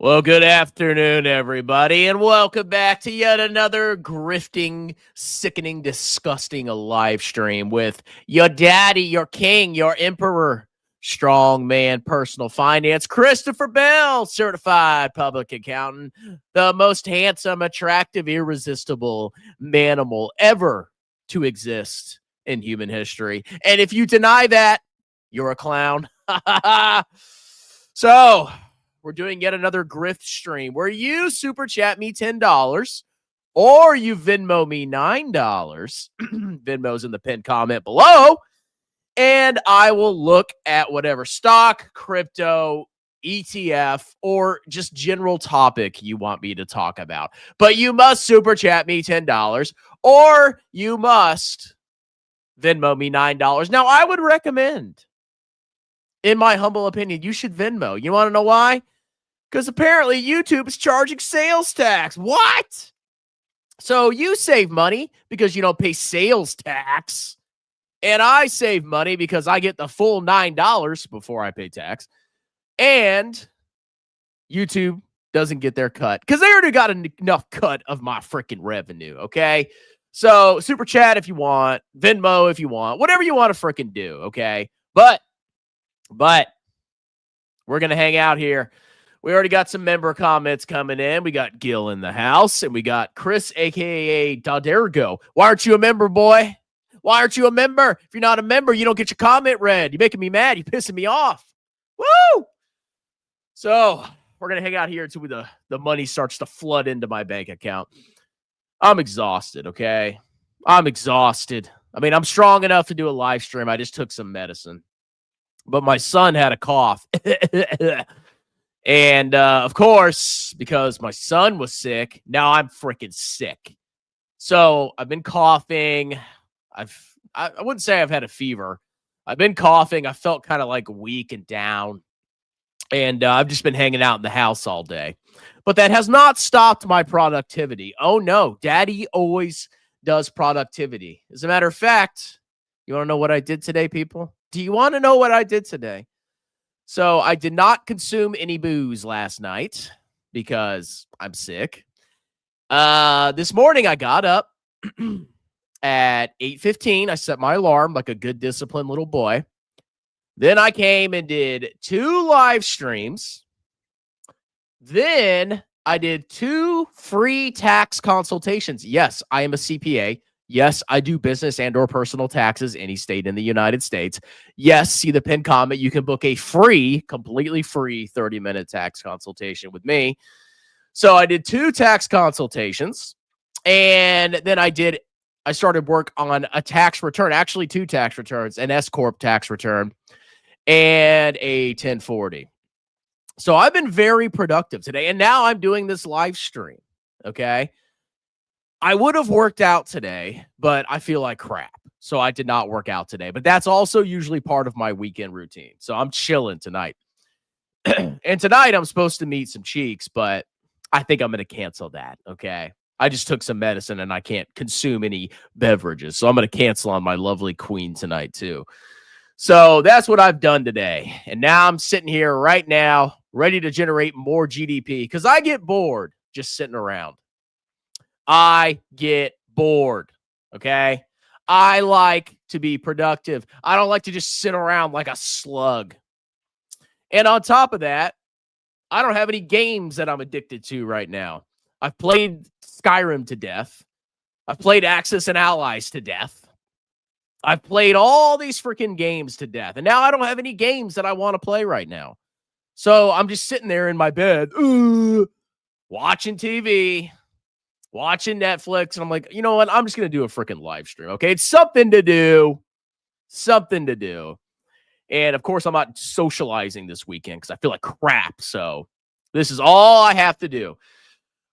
Well, good afternoon, everybody, and welcome back to yet another grifting, sickening, disgusting live stream with your daddy, your king, your emperor, strong man, personal finance, Christopher Bell, certified public accountant, the most handsome, attractive, irresistible manimal ever to exist in human history. And if you deny that, you're a clown. So, we're doing yet another grift stream where you super chat me $10 or you Venmo me $9. Venmo's in the pinned comment below. And I will look at whatever stock, crypto, ETF, or just general topic you want me to talk about. But you must super chat me $10 or you must Venmo me $9. Now, I would recommend, in my humble opinion, you should Venmo. You want to know why? Because apparently YouTube is charging sales tax. What? So you save money because you don't pay sales tax. And I save money because I get the full $9 before I pay tax. And YouTube doesn't get their cut because they already got enough cut of my freaking revenue, okay? So super chat if you want, Venmo if you want, whatever you want to freaking do, okay? But we're going to hang out here. We already got some member comments coming in. We got Gil in the house, and we got Chris, a.k.a. Dadergo. Why aren't you a member, boy? Why aren't you a member? If you're not a member, you don't get your comment read. You're making me mad. You're pissing me off. Woo! So we're going to hang out here until the money starts to flood into my bank account. I'm exhausted, okay? I'm exhausted. I mean, I'm strong enough to do a live stream. I just took some medicine. But my son had a cough. And, of course, because my son was sick, now I'm freaking sick. So I've been coughing. I wouldn't say I've had a fever. I've been coughing. I felt kind of like weak and down. And I've just been hanging out in the house all day. But that has not stopped my productivity. Oh, no. Daddy always does productivity. As a matter of fact, you want to know what I did today, people? Do you want to know what I did today? So I did not consume any booze last night because I'm sick. This morning I got up at 8:15. I set my alarm like a good disciplined little boy. Then I came and did 2 live streams. Then I did 2 free tax consultations. Yes, I am a CPA. Yes, I do business and or personal taxes any state in the United States. Yes, see the pinned comment. You can book a free, completely free 30-minute tax consultation with me. So I did 2 tax consultations, and then I started work on a tax return, actually 2 tax returns, an S-Corp tax return and a 1040. So I've been very productive today, and now I'm doing this live stream, okay? I would have worked out today, but I feel like crap. So I did not work out today. But that's also usually part of my weekend routine. So I'm chilling tonight. And tonight I'm supposed to meet some cheeks, but I think I'm going to cancel that, okay? I just took some medicine and I can't consume any beverages. So I'm going to cancel on my lovely queen tonight too. So that's what I've done today. And now I'm sitting here right now ready to generate more GDP because I get bored just sitting around. I get bored, okay? I like to be productive. I don't like to just sit around like a slug. And on top of that, I don't have any games that I'm addicted to right now. I've played Skyrim to death. I've played Axis and Allies to death. I've played all these freaking games to death. And now I don't have any games that I want to play right now. So I'm just sitting there in my bed, watching TV, watching Netflix, and I'm like, you know what? I'm just going to do a freaking live stream, okay? It's something to do. Something to do. And, of course, I'm not socializing this weekend because I feel like crap, so this is all I have to do.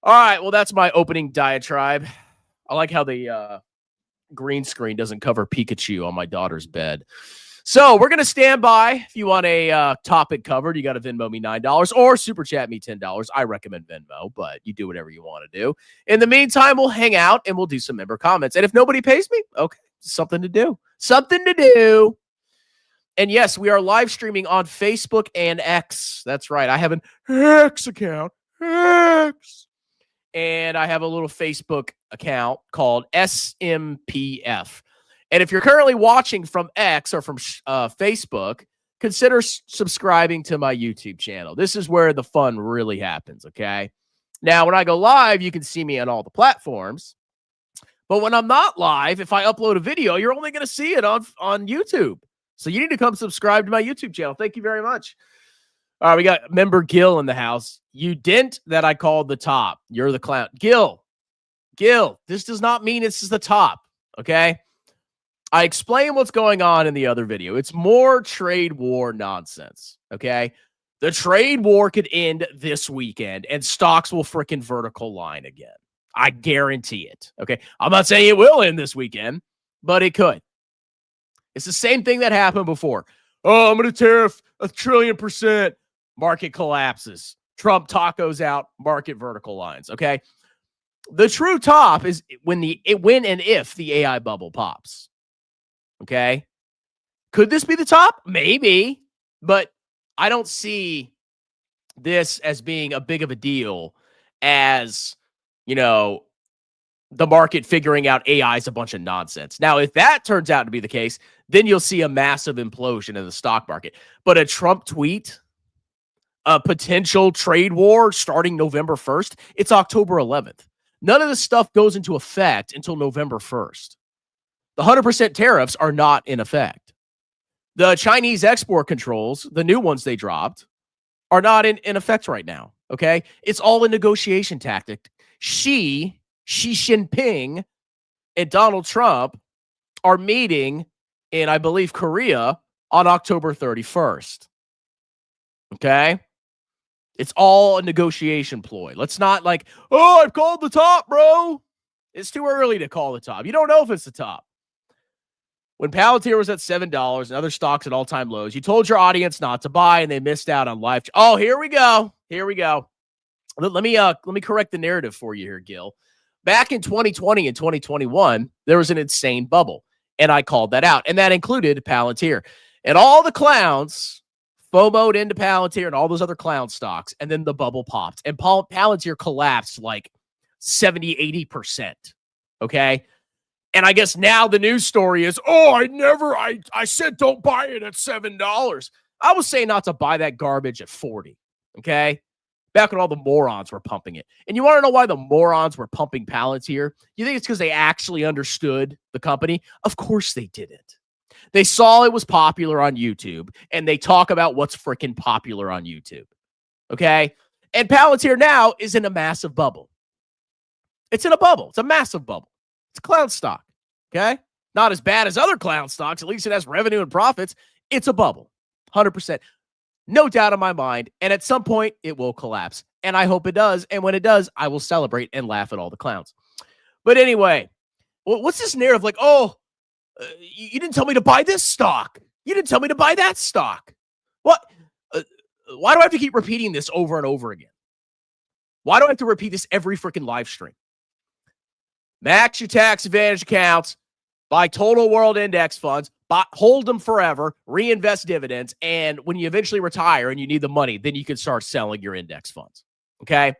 All right, well, that's my opening diatribe. I like how the green screen doesn't cover Pikachu on my daughter's bed. So we're going to stand by. If you want a topic covered, you got to Venmo me $9 or Super Chat me $10. I recommend Venmo, but you do whatever you want to do. In the meantime, we'll hang out and we'll do some member comments. And if nobody pays me, okay, something to do. Something to do. And yes, we are live streaming on Facebook and X. That's right. I have an X account. X. And I have a little Facebook account called SMPF. And if you're currently watching from X or from Facebook, consider subscribing to my YouTube channel. This is where the fun really happens, okay? Now, when I go live, you can see me on all the platforms. But when I'm not live, if I upload a video, you're only going to see it on YouTube. So you need to come subscribe to my YouTube channel. Thank you very much. All right, we got member Gil in the house. You didn't that I called the top. You're the clown. Gil, this does not mean this is the top, okay? I explained what's going on in the other video. It's more trade war nonsense, okay? The trade war could end this weekend, and stocks will freaking vertical line again. I guarantee it, okay? I'm not saying it will end this weekend, but it could. It's the same thing that happened before. Oh, I'm going to tariff 1 trillion%. Market collapses. Trump tacos out. Market vertical lines, okay? The true top is when and if the AI bubble pops, okay? Could this be the top? Maybe, but I don't see this as being a big of a deal as, you know, the market figuring out AI is a bunch of nonsense. Now, if that turns out to be the case, then you'll see a massive implosion in the stock market. But a Trump tweet, a potential trade war starting November 1st, it's October 11th. None of this stuff goes into effect until November 1st. The 100% tariffs are not in effect. The Chinese export controls, the new ones they dropped, are not in effect right now, okay? It's all a negotiation tactic. Xi Jinping and Donald Trump are meeting in, I believe, Korea on October 31st. Okay? It's all a negotiation ploy. Let's not I've called the top, bro. It's too early to call the top. You don't know if it's the top. When Palantir was at $7 and other stocks at all-time lows, you told your audience not to buy, and they missed out on live. Oh, here we go. Let me correct the narrative for you here, Gil. Back in 2020 and 2021, there was an insane bubble, and I called that out, and that included Palantir. And all the clowns FOMO'd into Palantir and all those other clown stocks, and then the bubble popped, and Palantir collapsed like 70, 80%, okay? And I guess now the news story is, I said don't buy it at $7. I was saying not to buy that garbage at 40, okay? Back when all the morons were pumping it. And you want to know why the morons were pumping Palantir? You think it's because they actually understood the company? Of course they didn't. They saw it was popular on YouTube, and they talk about what's freaking popular on YouTube, okay? And Palantir now is in a massive bubble. It's in a bubble. It's a massive bubble. It's a clown stock, okay? Not as bad as other clown stocks. At least it has revenue and profits. It's a bubble, 100%. No doubt in my mind. And at some point, it will collapse. And I hope it does. And when it does, I will celebrate and laugh at all the clowns. But anyway, what's this narrative? You didn't tell me to buy this stock. You didn't tell me to buy that stock. What? Why do I have to keep repeating this over and over again? Why do I have to repeat this every freaking live stream? Max your tax advantage accounts, buy total world index funds, hold them forever, reinvest dividends, and when you eventually retire and you need the money, then you can start selling your index funds, okay?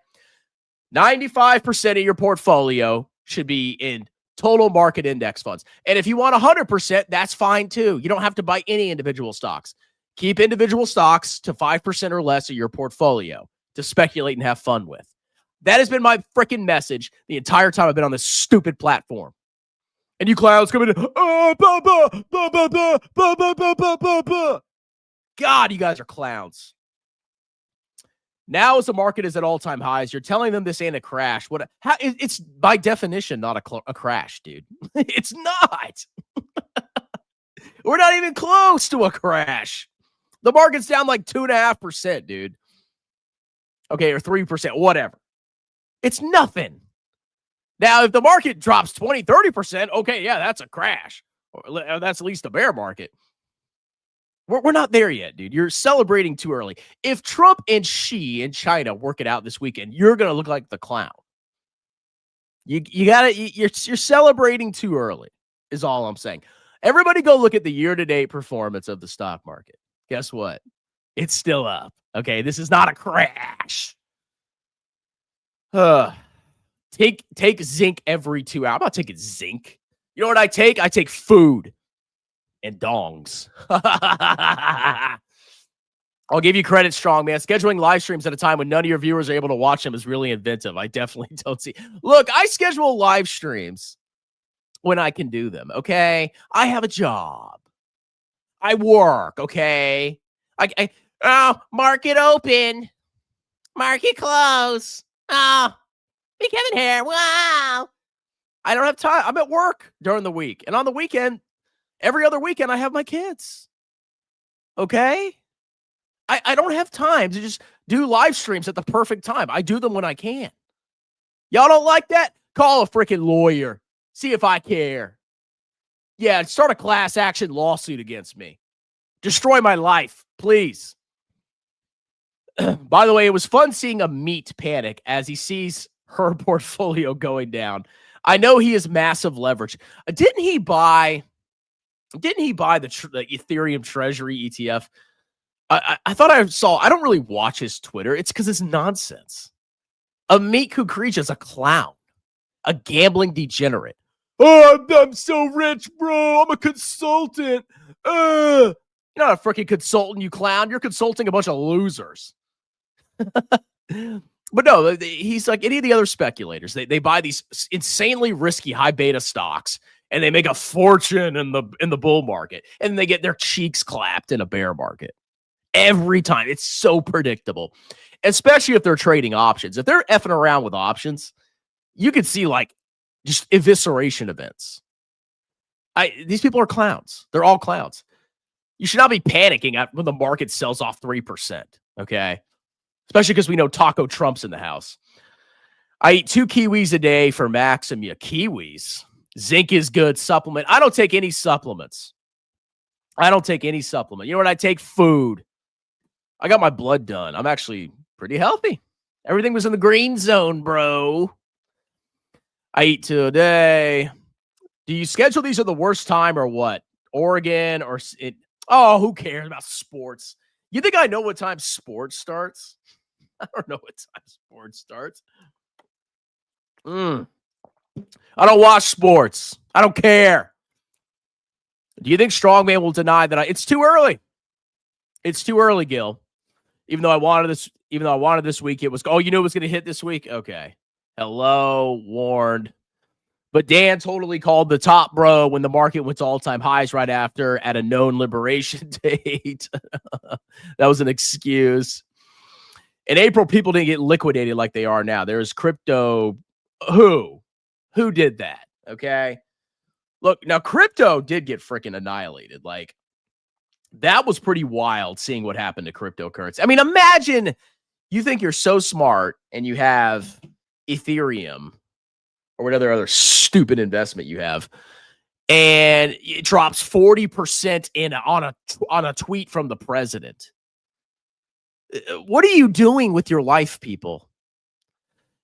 95% of your portfolio should be in total market index funds. And if you want 100%, that's fine too. You don't have to buy any individual stocks. Keep individual stocks to 5% or less of your portfolio to speculate and have fun with. That has been my freaking message the entire time I've been on this stupid platform. And you clowns coming in, God, you guys are clowns. Now, as the market is at all-time highs, you're telling them this ain't a crash. It's by definition not a crash, dude. It's not. We're not even close to a crash. The market's down like 2.5%, dude. Okay, or 3%, whatever. It's nothing. Now, if the market drops 20, 30%, okay, yeah, that's a crash. Or that's at least a bear market. We're not there yet, dude. You're celebrating too early. If Trump and Xi in China work it out this weekend, you're going to look like the clown. You're celebrating too early is all I'm saying. Everybody go look at the year-to-date performance of the stock market. Guess what? It's still up. Okay, this is not a crash. Take zinc every 2 hours. I'm not taking zinc. You know what I take? I take food and dongs. I'll give you credit, strong man. Scheduling live streams at a time when none of your viewers are able to watch them is really inventive. I definitely don't see. Look, I schedule live streams when I can do them. Okay, I have a job. I work. Okay, market open, market close. Oh, hey, Kevin here. Wow. I don't have time. I'm at work during the week, and on the weekend, every other weekend, I have my kids. Okay. I don't have time to just do live streams at the perfect time. I do them when I can. Y'all don't like that? Call a freaking lawyer. See if I care. Yeah, start a class action lawsuit against me. Destroy my life, please. By the way, it was fun seeing a meat panic as he sees her portfolio going down. I know he has massive leverage. Didn't he buy the Ethereum Treasury ETF? I thought I saw, I don't really watch his Twitter. It's because it's nonsense. Amit Kukrija is a clown, a gambling degenerate. Oh, I'm so rich, bro. I'm a consultant. You're not a freaking consultant, you clown. You're consulting a bunch of losers. But no, he's like any of the other speculators. They buy these insanely risky high beta stocks and they make a fortune in the bull market, and they get their cheeks clapped in a bear market. Every time. It's so predictable, especially if they're trading options. If they're effing around with options, you could see like just evisceration events. These people are clowns. They're all clowns. You should not be panicking when the market sells off 3%. Okay. Especially because we know Taco Trump's in the house. I eat 2 kiwis a day for Maximia. Kiwis. Zinc is good. Supplement. I don't take any supplements. You know what I take? Food. I got my blood done. I'm actually pretty healthy. Everything was in the green zone, bro. I eat 2 a day. Do you schedule these at the worst time or what? Oregon or it? Oh, who cares about sports? You think I know what time sports starts? I don't know what time sports starts. I don't watch sports. I don't care. Do you think Strongman will deny that it's too early? It's too early, Gil. Even though I wanted this week, it was, oh, you knew it was going to hit this week? Okay. Hello, warned. But Dan totally called the top, bro, when the market went to all-time highs right after at a known liberation date. That was an excuse. In April, people didn't get liquidated like they are now. There's crypto. Who did that? Okay. Look, now crypto did get freaking annihilated. Like, that was pretty wild seeing what happened to cryptocurrency. I mean, imagine you think you're so smart and you have Ethereum or whatever other stupid investment you have, and it drops 40% on a tweet from the president. What are you doing with your life, people?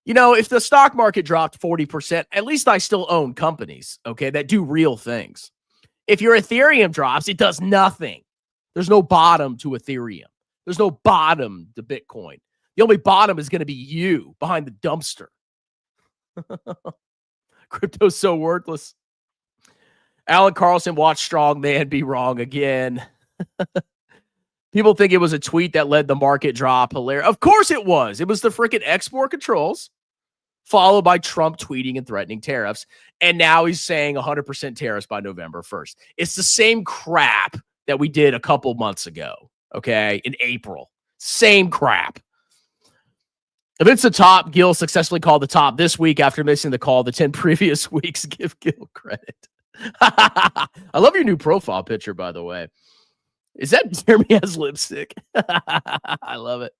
You know, if the stock market dropped 40%, at least I still own companies, okay, that do real things. If your Ethereum drops, it does nothing. There's no bottom to Ethereum. There's no bottom to Bitcoin. The only bottom is going to be you behind the dumpster. Crypto's so worthless. Alan Carlson watched Strong Man be wrong again. People think it was a tweet that led the market drop. Hilarious. Of course it was. It was the freaking export controls, followed by Trump tweeting and threatening tariffs. And now he's saying 100% tariffs by November 1st. It's the same crap that we did a couple months ago, okay, in April. Same crap. If it's the top, Gil successfully called the top this week after missing the call the 10 previous weeks. Give Gil credit. I love your new profile picture, by the way. Is that Jeremy has lipstick? I love it.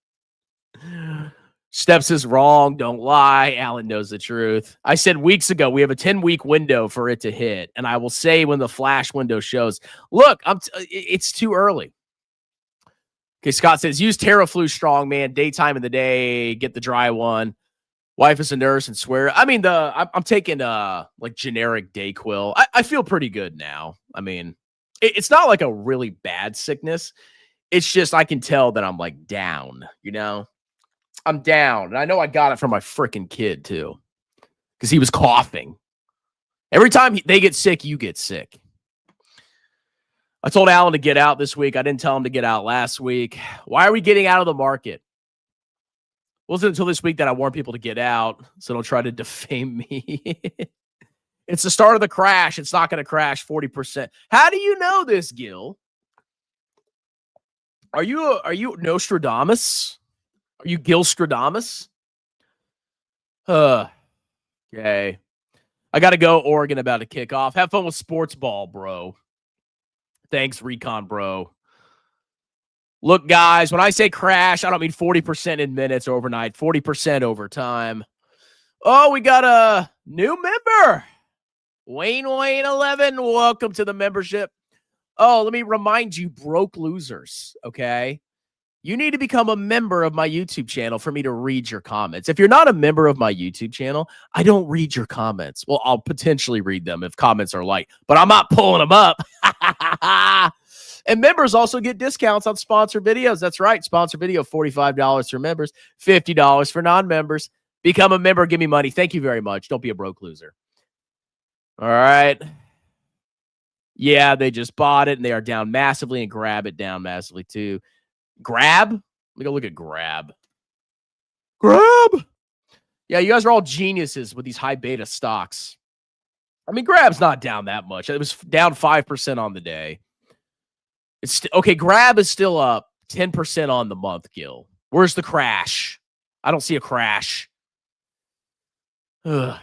Steps is wrong. Don't lie. Alan knows the truth. I said weeks ago, we have a 10-week window for it to hit. And I will say when the flash window shows, look, it's too early. Okay, Scott says, use Terraflu Strong Man, daytime in the day, get the dry one. Wife is a nurse and swear. I mean, I'm taking like generic Dayquil. I feel pretty good now. I mean, it's not like a really bad sickness. It's just I can tell that I'm like down, you know? I'm down. And I know I got it from my freaking kid too. Because he was coughing. Every time they get sick, you get sick. I told Alan to get out this week. I didn't tell him to get out last week. Why are we getting out of the market? It wasn't until this week that I warned people to get out, so don't try to defame me. It's the start of the crash. It's not going to crash 40%. How do you know this, Gil? Are you Nostradamus? Are you Gilstradamus? Okay. I got to go. Oregon about to kick off. Have fun with sports ball, bro. Thanks, Recon, bro. Look, guys, when I say crash, I don't mean 40% in minutes overnight, 40% over time. Oh, we got a new member. Wayne 11, welcome to the membership. Oh, let me remind you, broke losers, okay? You need to become a member of my YouTube channel for me to read your comments. If you're not a member of my YouTube channel, I don't read your comments. Well, I'll potentially read them if comments are light, but I'm not pulling them up. And members also get discounts on sponsored videos. That's right. Sponsored video, $45 for members, $50 for non-members. Become a member. Give me money. Thank you very much. Don't be a broke loser. All right. Yeah, they just bought it, and they are down massively, and Grab it down massively, too. Grab? Let me go look at Grab. Grab! Yeah, you guys are all geniuses with these high beta stocks. I mean, Grab's not down that much. It was down 5% on the day. It's okay, Grab is still up 10% on the month, Gil. Where's the crash? I don't see a crash. Ugh.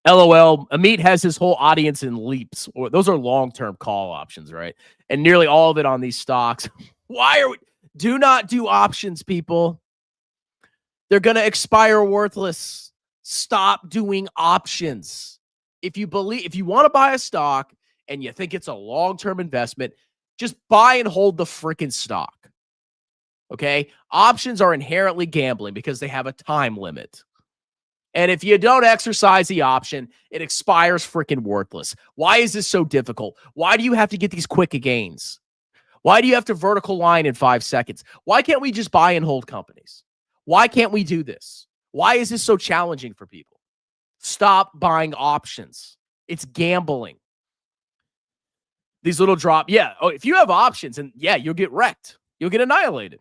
LOL. Amit has his whole audience in leaps. Those are long-term call options, right? And nearly all of it on these stocks. Why are we? Do not do options, people. They're going to expire worthless. Stop doing options. If you want to buy a stock and you think it's a long-term investment, just buy and hold the freaking stock. Okay? Options are inherently gambling because they have a time limit. And if you don't exercise the option, it expires freaking worthless. Why is this so difficult? Why do you have to get these quick gains? Why do you have to vertical line in 5 seconds? Why can't we just buy and hold companies? Why can't we do this? Why is this so challenging for people? Stop buying options. It's gambling. These little drop. Yeah. Oh, if you have options, and yeah, you'll get wrecked. You'll get annihilated.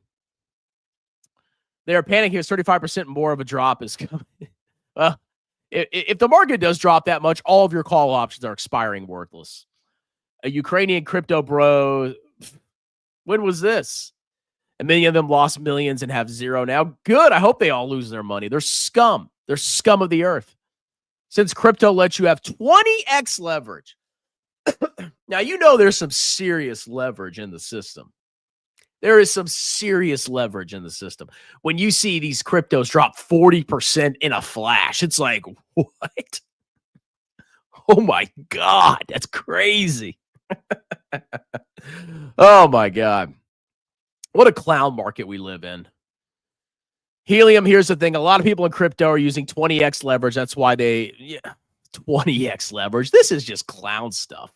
They are panicking as 35% more of a drop is coming. Well, if the market does drop that much, all of your call options are expiring worthless. A Ukrainian crypto bro. When was this? And many of them lost millions and have zero now. Good. I hope they all lose their money. They're scum. They're scum of the earth. Since crypto lets you have 20x leverage. Now, you know there's some serious leverage in the system. There is some serious leverage in the system. When you see these cryptos drop 40% in a flash, it's like, what? Oh, my God. That's crazy. Oh, my God. What a clown market we live in. Helium, here's the thing. A lot of people in crypto are using 20x leverage. That's why 20x leverage. This is just clown stuff.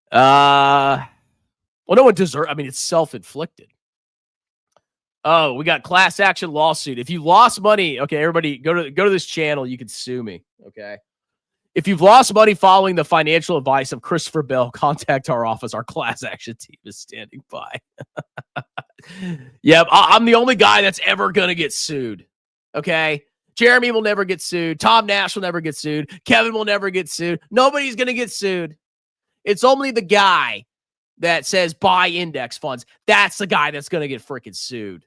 Well, no one deserves. I mean, it's self-inflicted. Oh, we got class action lawsuit. If you lost money, okay, everybody go to this channel. You can sue me. Okay. If you've lost money following the financial advice of Christopher Bell, contact our office. Our class action team is standing by. Yep, I'm the only guy that's ever gonna get sued. Okay. Jeremy will never get sued. Tom Nash will never get sued. Kevin will never get sued. Nobody's gonna get sued. It's only the guy that says buy index funds. That's the guy that's going to get freaking sued.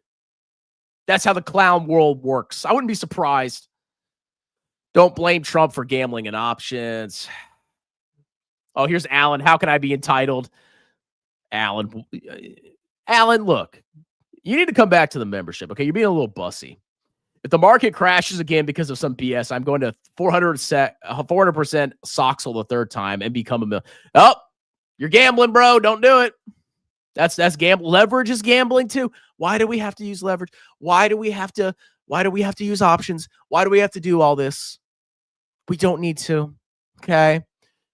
That's how the clown world works. I wouldn't be surprised. Don't blame Trump for gambling and options. Oh, here's Alan. How can I be entitled? Alan, look, you need to come back to the membership. Okay. You're being a little bussy. If the market crashes again because of some BS, I'm going to 400% Soxel the third time and become a million. Oh, you're gambling, bro. Don't do it. That's gambling. Leverage is gambling too. Why do we have to use leverage? Why do we have to Why do we have to use options? Why do we have to do all this? We don't need to. Okay.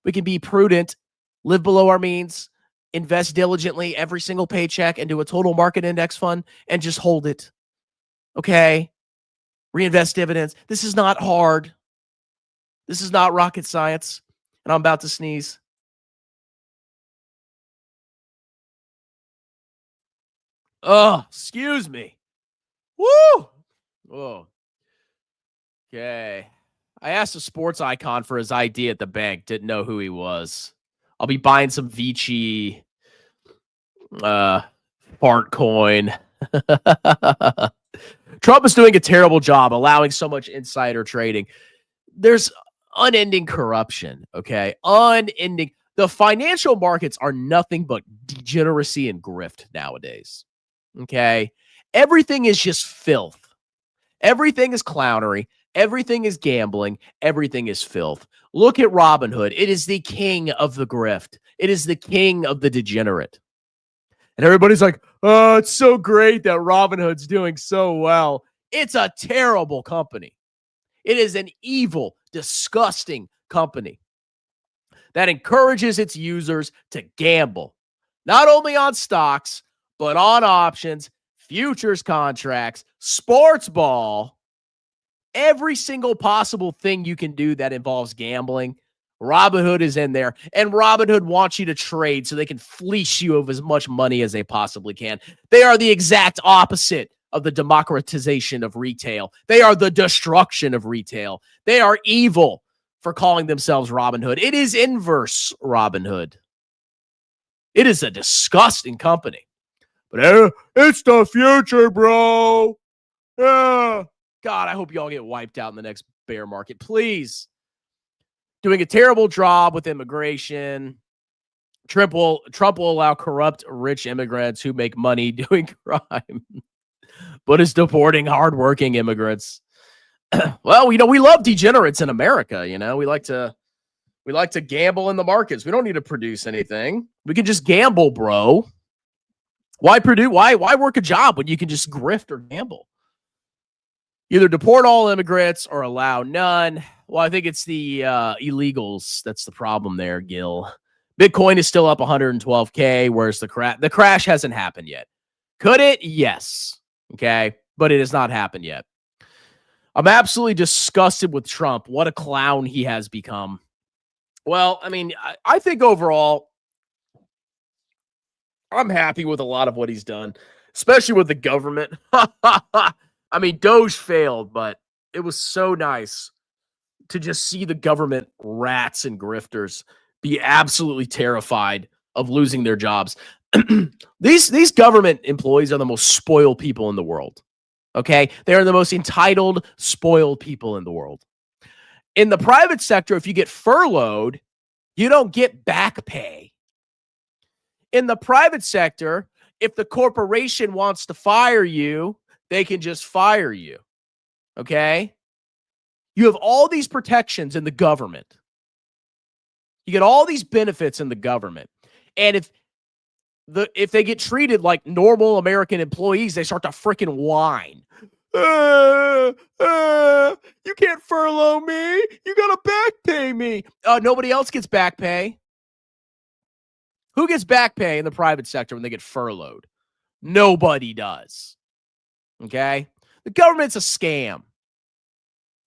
We can be prudent, live below our means, invest diligently every single paycheck into a total market index fund and just hold it. Okay. Reinvest dividends. This is not hard. This is not rocket science. And I'm about to sneeze. Oh, excuse me. Woo! Oh. Okay. I asked a sports icon for his ID at the bank. Didn't know who he was. I'll be buying some Vici fart coin. Trump is doing a terrible job allowing so much insider trading. There's unending corruption, okay? Unending. The financial markets are nothing but degeneracy and grift nowadays, okay? Everything is just filth. Everything is clownery. Everything is gambling. Everything is filth. Look at Robinhood. It is the king of the grift. It is the king of the degenerate. And everybody's like, oh, it's so great that Robinhood's doing so well. It's a terrible company. It is an evil, disgusting company that encourages its users to gamble, not only on stocks, but on options, futures contracts, sports ball, every single possible thing you can do that involves gambling. Robinhood is in there, and Robinhood wants you to trade so they can fleece you of as much money as they possibly can. They are the exact opposite of the democratization of retail. They are the destruction of retail. They are evil for calling themselves Robinhood. It is inverse Robinhood. It is a disgusting company. But it's the future, bro. God, I hope y'all get wiped out in the next bear market. Please. Doing a terrible job with immigration. Trump will allow corrupt, rich immigrants who make money doing crime, but is deporting hardworking immigrants. Well, we love degenerates in America. We like to gamble in the markets. We don't need to produce anything. We can just gamble, bro. Why work a job when you can just grift or gamble? Either deport all immigrants or allow none. Well, I think it's the illegals. That's the problem there, Gil. Bitcoin is still up 112K, whereas the crash hasn't happened yet. Could it? Yes. Okay. But it has not happened yet. I'm absolutely disgusted with Trump. What a clown he has become. Well, I mean, I think overall, I'm happy with a lot of what he's done, especially with the government. I mean, Doge failed, but it was so nice to just see the government rats and grifters be absolutely terrified of losing their jobs. These government employees are the most spoiled people in the world. Okay? They are the most entitled, spoiled people in the world. In the private sector, if you get furloughed, you don't get back pay. In the private sector, if the corporation wants to fire you, they can just fire you. Okay? You have all these protections in the government. You get all these benefits in the government. And if they get treated like normal American employees, they start to freaking whine. You can't furlough me. You got to back pay me. Nobody else gets back pay. Who gets back pay in the private sector when they get furloughed? Nobody does. Okay? The government's a scam.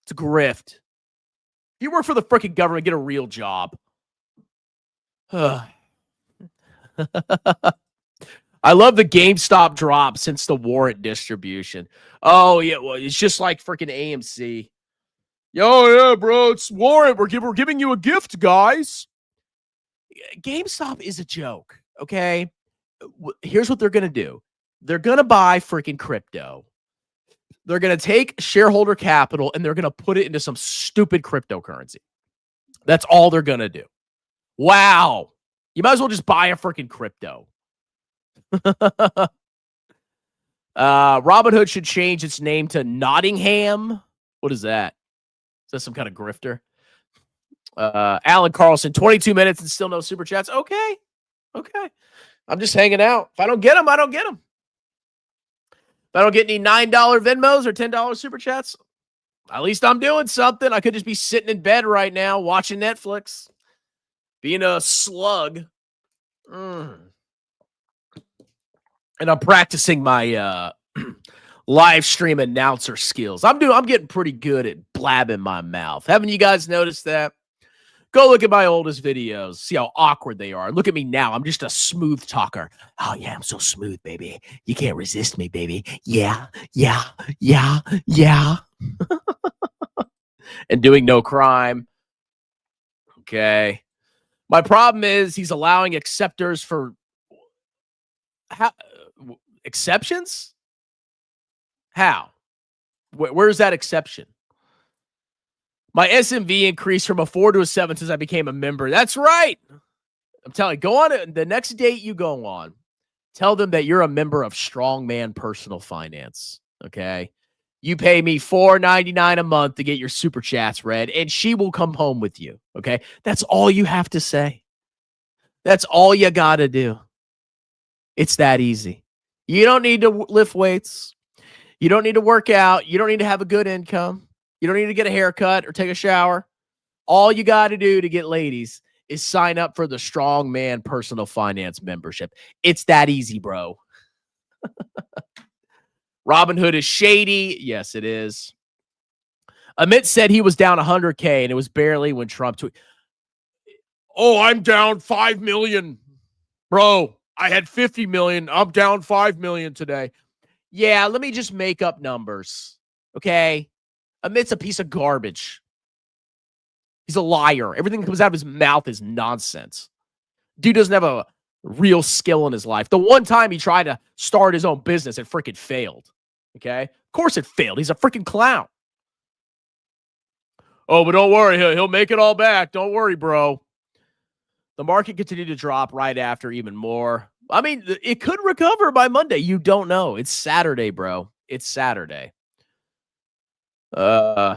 It's a grift. If you work for the freaking government, get a real job. I love the GameStop drop since the warrant distribution. Oh, yeah. Well, it's just like freaking AMC. Yo, yeah, bro. It's warrant. We're giving you a gift, guys. GameStop is a joke. Okay. Here's what they're going to do. They're going to buy freaking crypto. They're going to take shareholder capital and they're going to put it into some stupid cryptocurrency. That's all they're going to do. Wow. You might as well just buy a freaking crypto. Robinhood should change its name to Nottingham. What is that? Is that some kind of grifter? Alan Carlson, 22 minutes and still no super chats. Okay. I'm just hanging out. If I don't get them, I don't get them. If I don't get any $9 Venmos or $10 Super Chats, at least I'm doing something. I could just be sitting in bed right now watching Netflix, being a slug. And I'm practicing my live stream announcer skills. I'm getting pretty good at blabbing my mouth. Haven't you guys noticed that? Go look at my oldest videos. See how awkward they are. Look at me now. I'm just a smooth talker. Oh, yeah, I'm so smooth, baby. You can't resist me, baby. Yeah. And doing no crime. Okay. My problem is he's allowing acceptors for exceptions? How? Where's that exception? My SMV increased from a 4 to a 7 since I became a member. That's right. I'm telling you, go on the next date you go on. Tell them that you're a member of Strongman Personal Finance. Okay. You pay me $4.99 a month to get your super chats read, and she will come home with you. Okay. That's all you have to say. That's all you got to do. It's that easy. You don't need to lift weights. You don't need to work out. You don't need to have a good income. You don't need to get a haircut or take a shower. All you got to do to get ladies is sign up for the Strongman Personal Finance membership. It's that easy, bro. Robinhood is shady. Yes, it is. Amit said he was down 100K, and it was barely when Trump tweeted. Oh, I'm down 5 million. Bro, I had 50 million. I'm down 5 million today. Yeah, let me just make up numbers. Okay? Amit's a piece of garbage. He's a liar. Everything that comes out of his mouth is nonsense. Dude doesn't have a real skill in his life. The one time he tried to start his own business, it freaking failed. Okay? Of course it failed. He's a freaking clown. Oh, but don't worry. He'll make it all back. Don't worry, bro. The market continued to drop right after even more. I mean, it could recover by Monday. You don't know. It's Saturday, bro. It's Saturday. How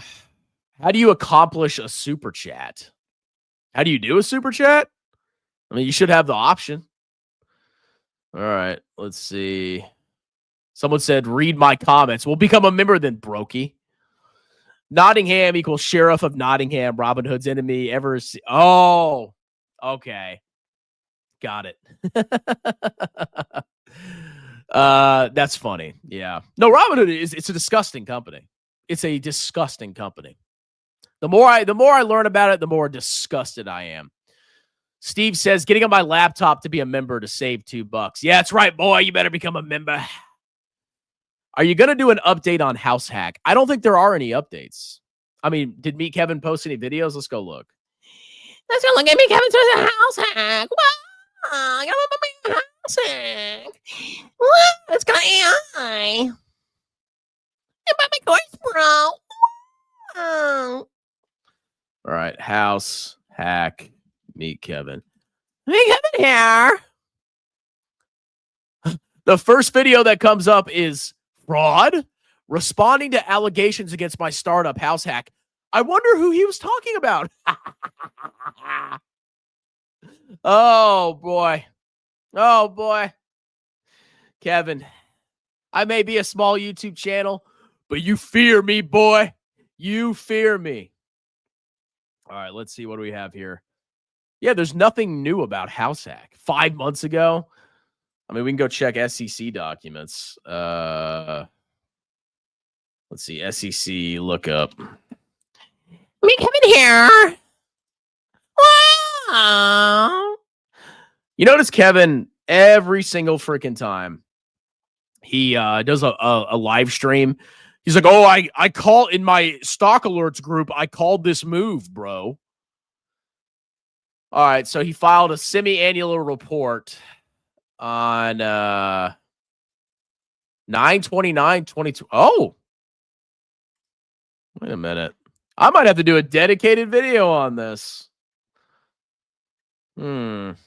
do you accomplish a super chat? How do you do a super chat? I mean, you should have the option. All right, let's see. Someone said, read my comments. We'll become a member then, Brokey. Nottingham equals Sheriff of Nottingham, Robin Hood's enemy. Oh, okay. Got it. That's funny. Yeah. No, Robinhood it's a disgusting company. It's a disgusting company. The more I learn about it, the more disgusted I am. Steve says, getting on my laptop to be a member to save $2. Yeah, that's right, boy. You better become a member. Are you going to do an update on House Hack? I don't think there are any updates. I mean, did Meet Kevin post any videos? Let's go look. Let's go look at Meet Kevin to the House Hack. Wow, I got a House Hack. What? It's got AI. About my course, bro. Oh. All right, House Hack. Meet Kevin. Meet Kevin here. The first video that comes up is fraud, responding to allegations against my startup House Hack. I wonder who he was talking about. Oh, boy. Oh, boy. Kevin, I may be a small YouTube channel, but you fear me, boy. You fear me. All right, let's see what do we have here. Yeah, there's nothing new about House Hack. 5 months ago. I mean, we can go check SEC documents. Let's see. SEC lookup. Me Kevin here. Wow. You notice Kevin every single freaking time he does a live stream. He's like, oh, I call in my stock alerts group. I called this move, bro. All right. So he filed a semi-annual report on 9/29/22. Oh, wait a minute. I might have to do a dedicated video on this. Let's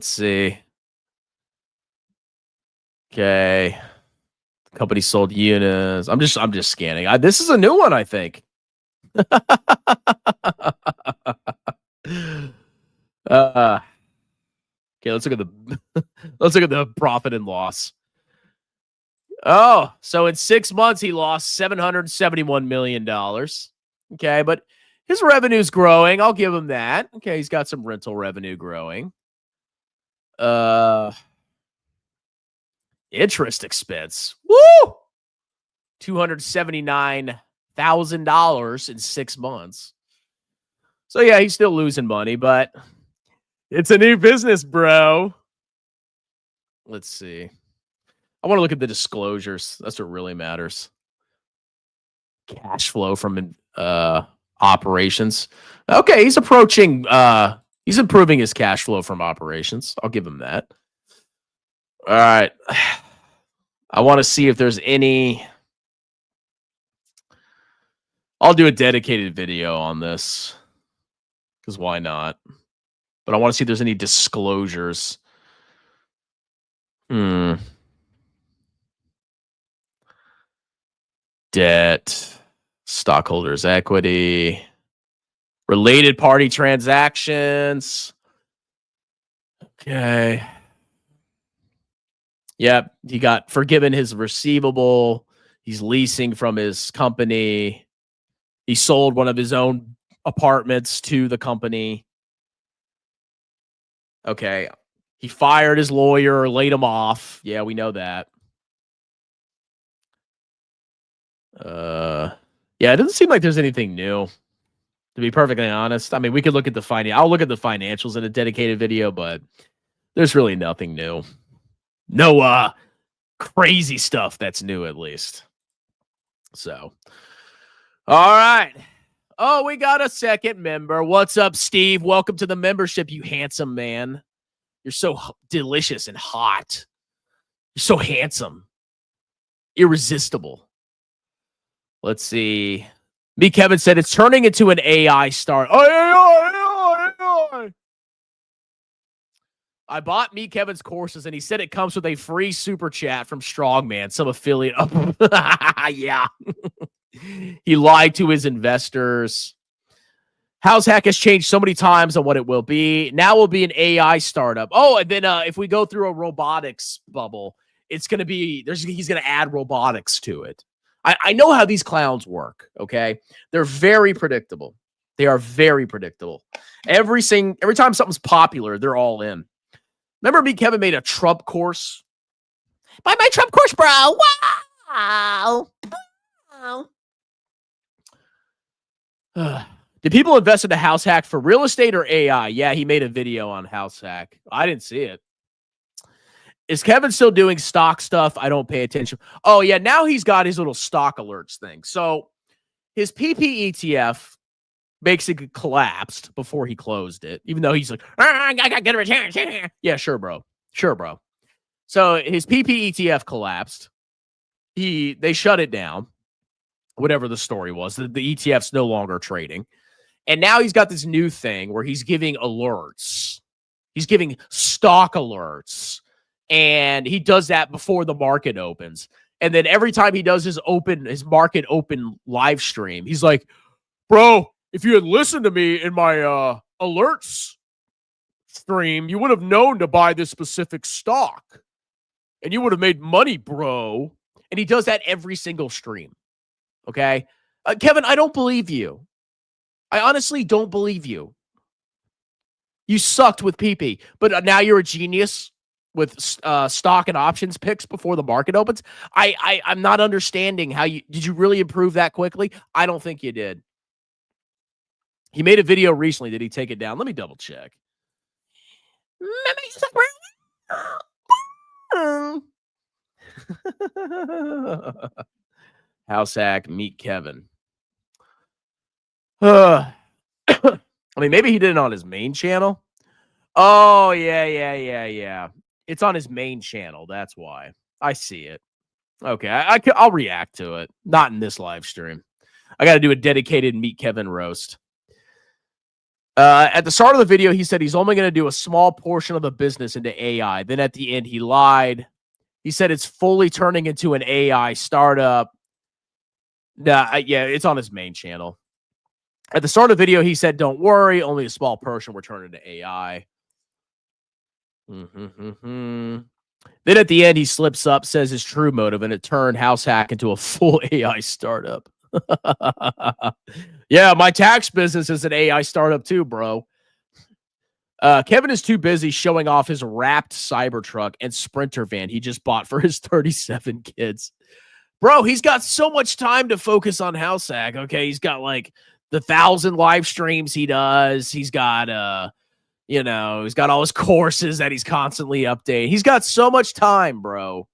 see. Okay. The company sold units. I'm just scanning. This is a new one, I think. Okay, let's look at the profit and loss. Oh, so in 6 months, he lost $771 million. Okay, but his revenue's growing. I'll give him that. Okay, he's got some rental revenue growing. Interest expense. Woo! $279,000 in 6 months. So yeah, he's still losing money, but it's a new business, bro. Let's see. I want to look at the disclosures. That's what really matters. Cash flow from operations. Okay, he's approaching he's improving his cash flow from operations. I'll give him that. All right. I want to see if there's any. I'll do a dedicated video on this because why not? But I want to see if there's any disclosures. Debt, stockholders' equity, related party transactions. Okay. Yep, he got forgiven his receivable. He's leasing from his company. He sold one of his own apartments to the company. Okay. He fired his lawyer, laid him off. Yeah, we know that. Yeah, it doesn't seem like there's anything new, to be perfectly honest. I mean, we could look at the I'll look at the financials in a dedicated video, but there's really nothing new. No crazy stuff that's new, at least. So, all right. Oh, we got a second member. What's up, Steve? Welcome to the membership, you handsome man. You're so delicious and hot. You're so handsome. Irresistible. Let's see. Me, Kevin said it's turning into an AI star. AI. I bought Me Kevin's courses, and he said it comes with a free super chat from Strongman, some affiliate. Yeah. He lied to his investors. House Hack has changed so many times on what it will be. Now will be an AI startup. Oh, and then if we go through a robotics bubble, it's going to be, he's going to add robotics to it. I know how these clowns work, okay? They're very predictable. They are very predictable. Every time something's popular, they're all in. Remember me, Kevin made a Trump course? Buy my Trump course, bro. Wow. Did people invest in the House Hack for real estate or AI? Yeah, he made a video on House Hack. I didn't see it. Is Kevin still doing stock stuff? I don't pay attention. Oh, yeah, now he's got his little stock alerts thing. So his PP ETF basically collapsed before he closed it, even though he's like, I got good returns. Yeah, sure, bro. Sure, bro. So his PP ETF collapsed. They shut it down, whatever the story was. The ETF's no longer trading. And now he's got this new thing where he's giving alerts. He's giving stock alerts. And he does that before the market opens. And then every time he does his market open live stream, he's like, bro, if you had listened to me in my alerts stream, you would have known to buy this specific stock. And you would have made money, bro. And he does that every single stream. Okay? Kevin, I don't believe you. I honestly don't believe you. You sucked with PP, but now you're a genius with stock and options picks before the market opens. I'm not understanding how did you really improve that quickly? I don't think you did. He made a video recently. Did he take it down? Let me double check. House Hack, meet Kevin. I mean, maybe he did it on his main channel. Oh, yeah. It's on his main channel. That's why. I see it. Okay, I'll react to it. Not in this live stream. I got to do a dedicated Meet Kevin roast. At the start of the video, he said he's only going to do a small portion of the business into AI. Then at the end, he lied. He said it's fully turning into an AI startup. Yeah, it's on his main channel. At the start of the video, he said, don't worry, only a small portion will turn into AI. Then at the end, he slips up, says his true motive, and it turned House Hack into a full AI startup. Yeah, my tax business is an AI startup too, bro. Kevin is too busy showing off his wrapped Cybertruck and Sprinter van he just bought for his 37 kids. Bro, he's got so much time to focus on House Hack. Okay, he's got like the 1,000 live streams he does. He's got he's got all his courses that he's constantly updating. He's got so much time, bro.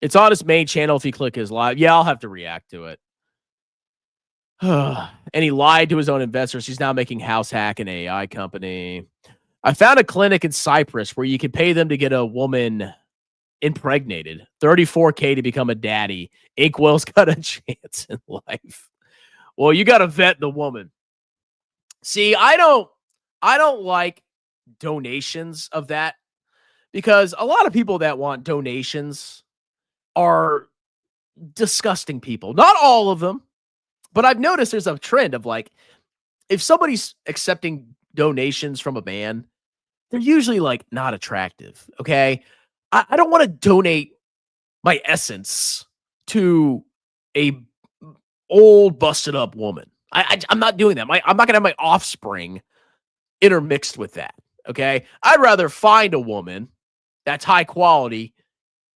It's on his main channel if you click his live. Yeah, I'll have to react to it. And he lied to his own investors. He's now making House Hack an AI company. I found a clinic in Cyprus where you can pay them to get a woman impregnated. $34K to become a daddy. Inkwell's got a chance in life. Well, you got to vet the woman. See, I don't like donations of that because a lot of people that want donations are disgusting people. Not all of them, but I've noticed there's a trend of like, if somebody's accepting donations from a man, they're usually like not attractive. Okay. I don't want to donate my essence to a old busted up woman. I'm not doing that. I'm not going to have my offspring intermixed with that. Okay. I'd rather find a woman that's high quality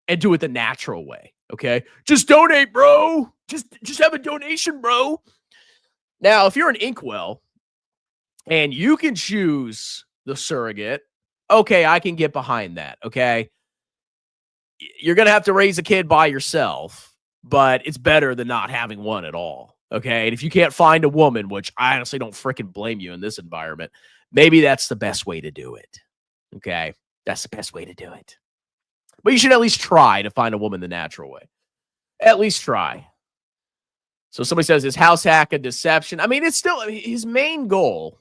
and do it the natural way. Okay. Just donate, bro. Just have a donation, bro. Now, if you're an Inkwell and you can choose the surrogate, okay, I can get behind that. Okay. You're going to have to raise a kid by yourself, but it's better than not having one at all. Okay. And if you can't find a woman, which I honestly don't freaking blame you in this environment, maybe that's the best way to do it. Okay. That's the best way to do it. But you should at least try to find a woman the natural way. At least try. So somebody says, is House Hack a deception? I mean, it's still his main goal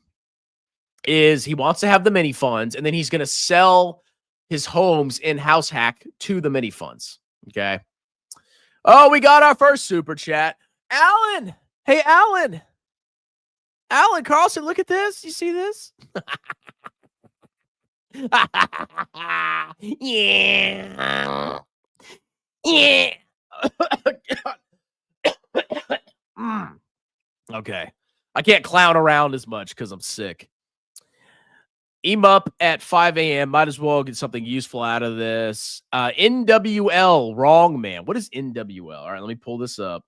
is he wants to have the mini funds, and then he's going to sell his homes in House Hack to the mini funds. Okay. Oh, we got our first super chat. Alan. Hey, Alan. Alan Carlson, look at this. You see this? Yeah. Yeah. Okay. I can't clown around as much because I'm sick. Up at 5 a.m. Might as well get something useful out of this. NWL, wrong man. What is NWL? All right, let me pull this up.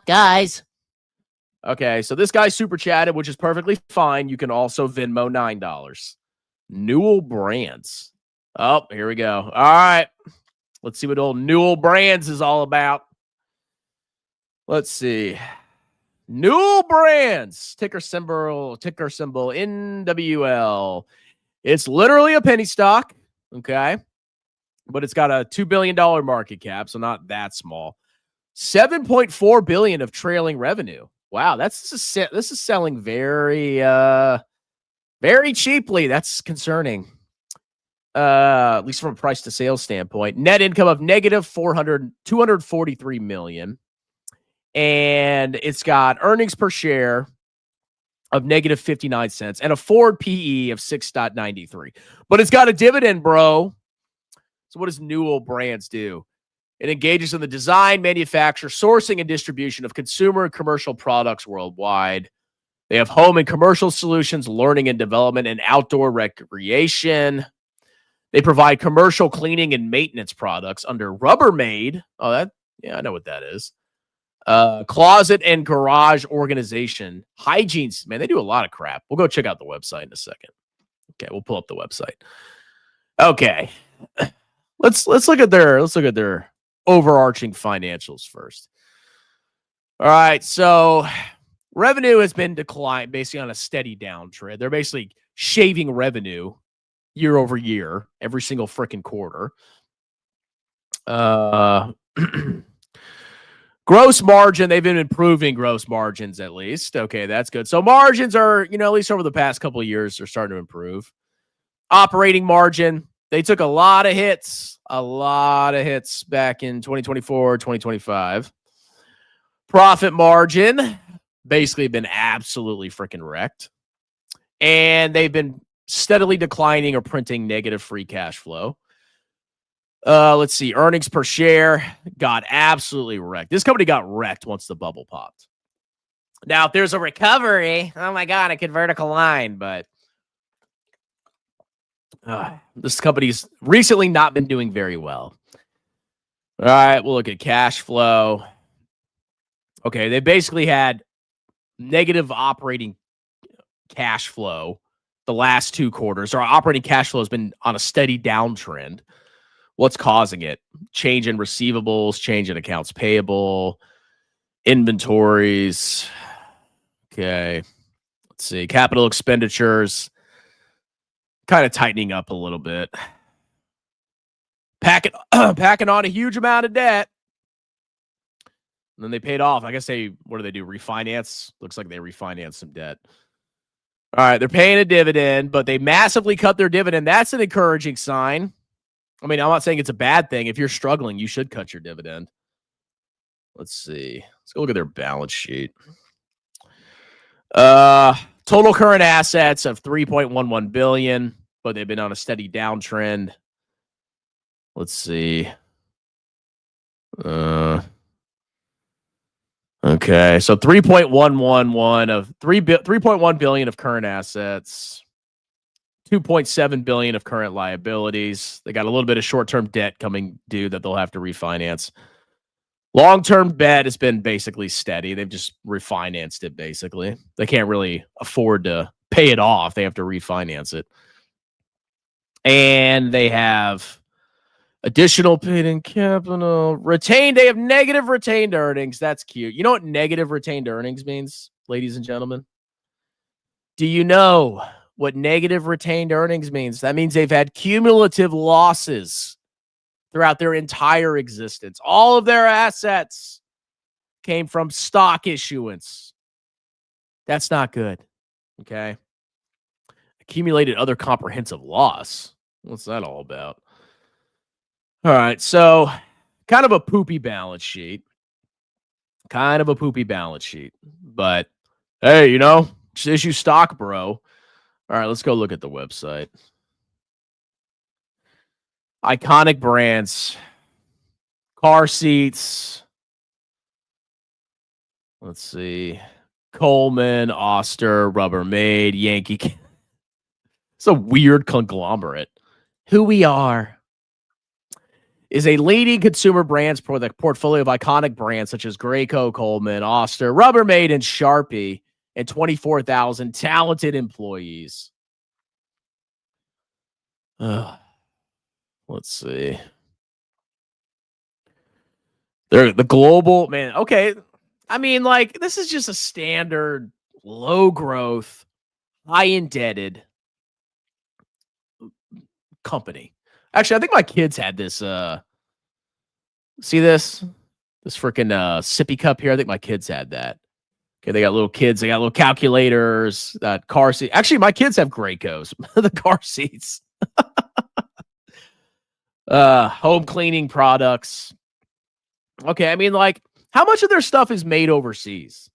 Guys. Okay, so this guy super chatted, which is perfectly fine. You can also Venmo $9. Newell Brands. Oh, here we go. All right. Let's see what old Newell Brands is all about. Let's see. Newell Brands, ticker symbol NWL. It's literally a penny stock, okay? But it's got a $2 billion market cap, so not that small. $7.4 billion of trailing revenue. Wow, this is selling very very cheaply. That's concerning. At least from a price to sales standpoint. Net income of negative 243 million. And it's got earnings per share of negative 59 cents and a forward PE of 6.93. But it's got a dividend, bro. So what does Newell Brands do? It engages in the design, manufacture, sourcing, and distribution of consumer and commercial products worldwide. They have home and commercial solutions, learning and development, and outdoor recreation. They provide commercial cleaning and maintenance products under Rubbermaid. Oh, I know what that is. Closet and garage organization, hygiene. Man, they do a lot of crap. We'll go check out the website in a second. Okay, we'll pull up the website. Okay, let's look at their overarching financials first. All right, so revenue has been declined basically on a steady downtrend. They're basically shaving revenue year over year, every single freaking quarter. Gross margin, they've been improving gross margins at least. Okay, that's good. So margins are, at least over the past couple of years, they're starting to improve. Operating margin, they took a lot of hits back in 2024, 2025. Profit margin, basically been absolutely freaking wrecked. And they've been steadily declining or printing negative free cash flow. Let's see. Earnings per share got absolutely wrecked. This company got wrecked once the bubble popped. Now, if there's a recovery, oh my God, it could vertical line, but this company's recently not been doing very well. All right, we'll look at cash flow. Okay, they basically had negative operating cash flow the last 2 quarters. Our operating cash flow has been on a steady downtrend. What's causing it? Change in receivables, change in accounts payable, inventories. Okay, let's see. Capital expenditures kind of tightening up a little bit. Packing on a huge amount of debt. And then they paid off. I guess what do they do? Refinance? Looks like they refinanced some debt. All right, they're paying a dividend, but they massively cut their dividend. That's an encouraging sign. I mean, I'm not saying it's a bad thing. If you're struggling, you should cut your dividend. Let's see. Let's go look at their balance sheet. Total current assets of $3.11 billion, but they've been on a steady downtrend. Let's see. Okay, so 3.111 of 3.1 billion of current assets, 2.7 billion of current liabilities. They got a little bit of short-term debt coming due that they'll have to refinance. Long-term debt has been basically steady. They've just refinanced it, basically. They can't really afford to pay it off. They have to refinance it. And they have additional paid-in capital. Retained, they have negative retained earnings. That's cute. You know what negative retained earnings means, ladies and gentlemen? Do you know what negative retained earnings means? That means they've had cumulative losses throughout their entire existence. All of their assets came from stock issuance. That's not good. Okay. Accumulated other comprehensive loss. What's that all about? All right. So kind of a poopy balance sheet. But hey, just issue stock, bro. All right. Let's go look at the website. Iconic brands, car seats. Let's see. Coleman, Oster, Rubbermaid, Yankee. It's a weird conglomerate. Who we are is a leading consumer brands for the portfolio of iconic brands such as Graco, Coleman, Oster, Rubbermaid, and Sharpie, and 24,000 talented employees. Let's see. They're the global, man. Okay. I mean, this is just a standard low growth, high indebted company. Actually, I think my kids had this. See this freaking sippy cup here? I think my kids had that. Okay, they got little kids. They got little calculators, car seat. Actually, my kids have Gracos, the car seats. Home cleaning products. Okay, I mean, how much of their stuff is made overseas?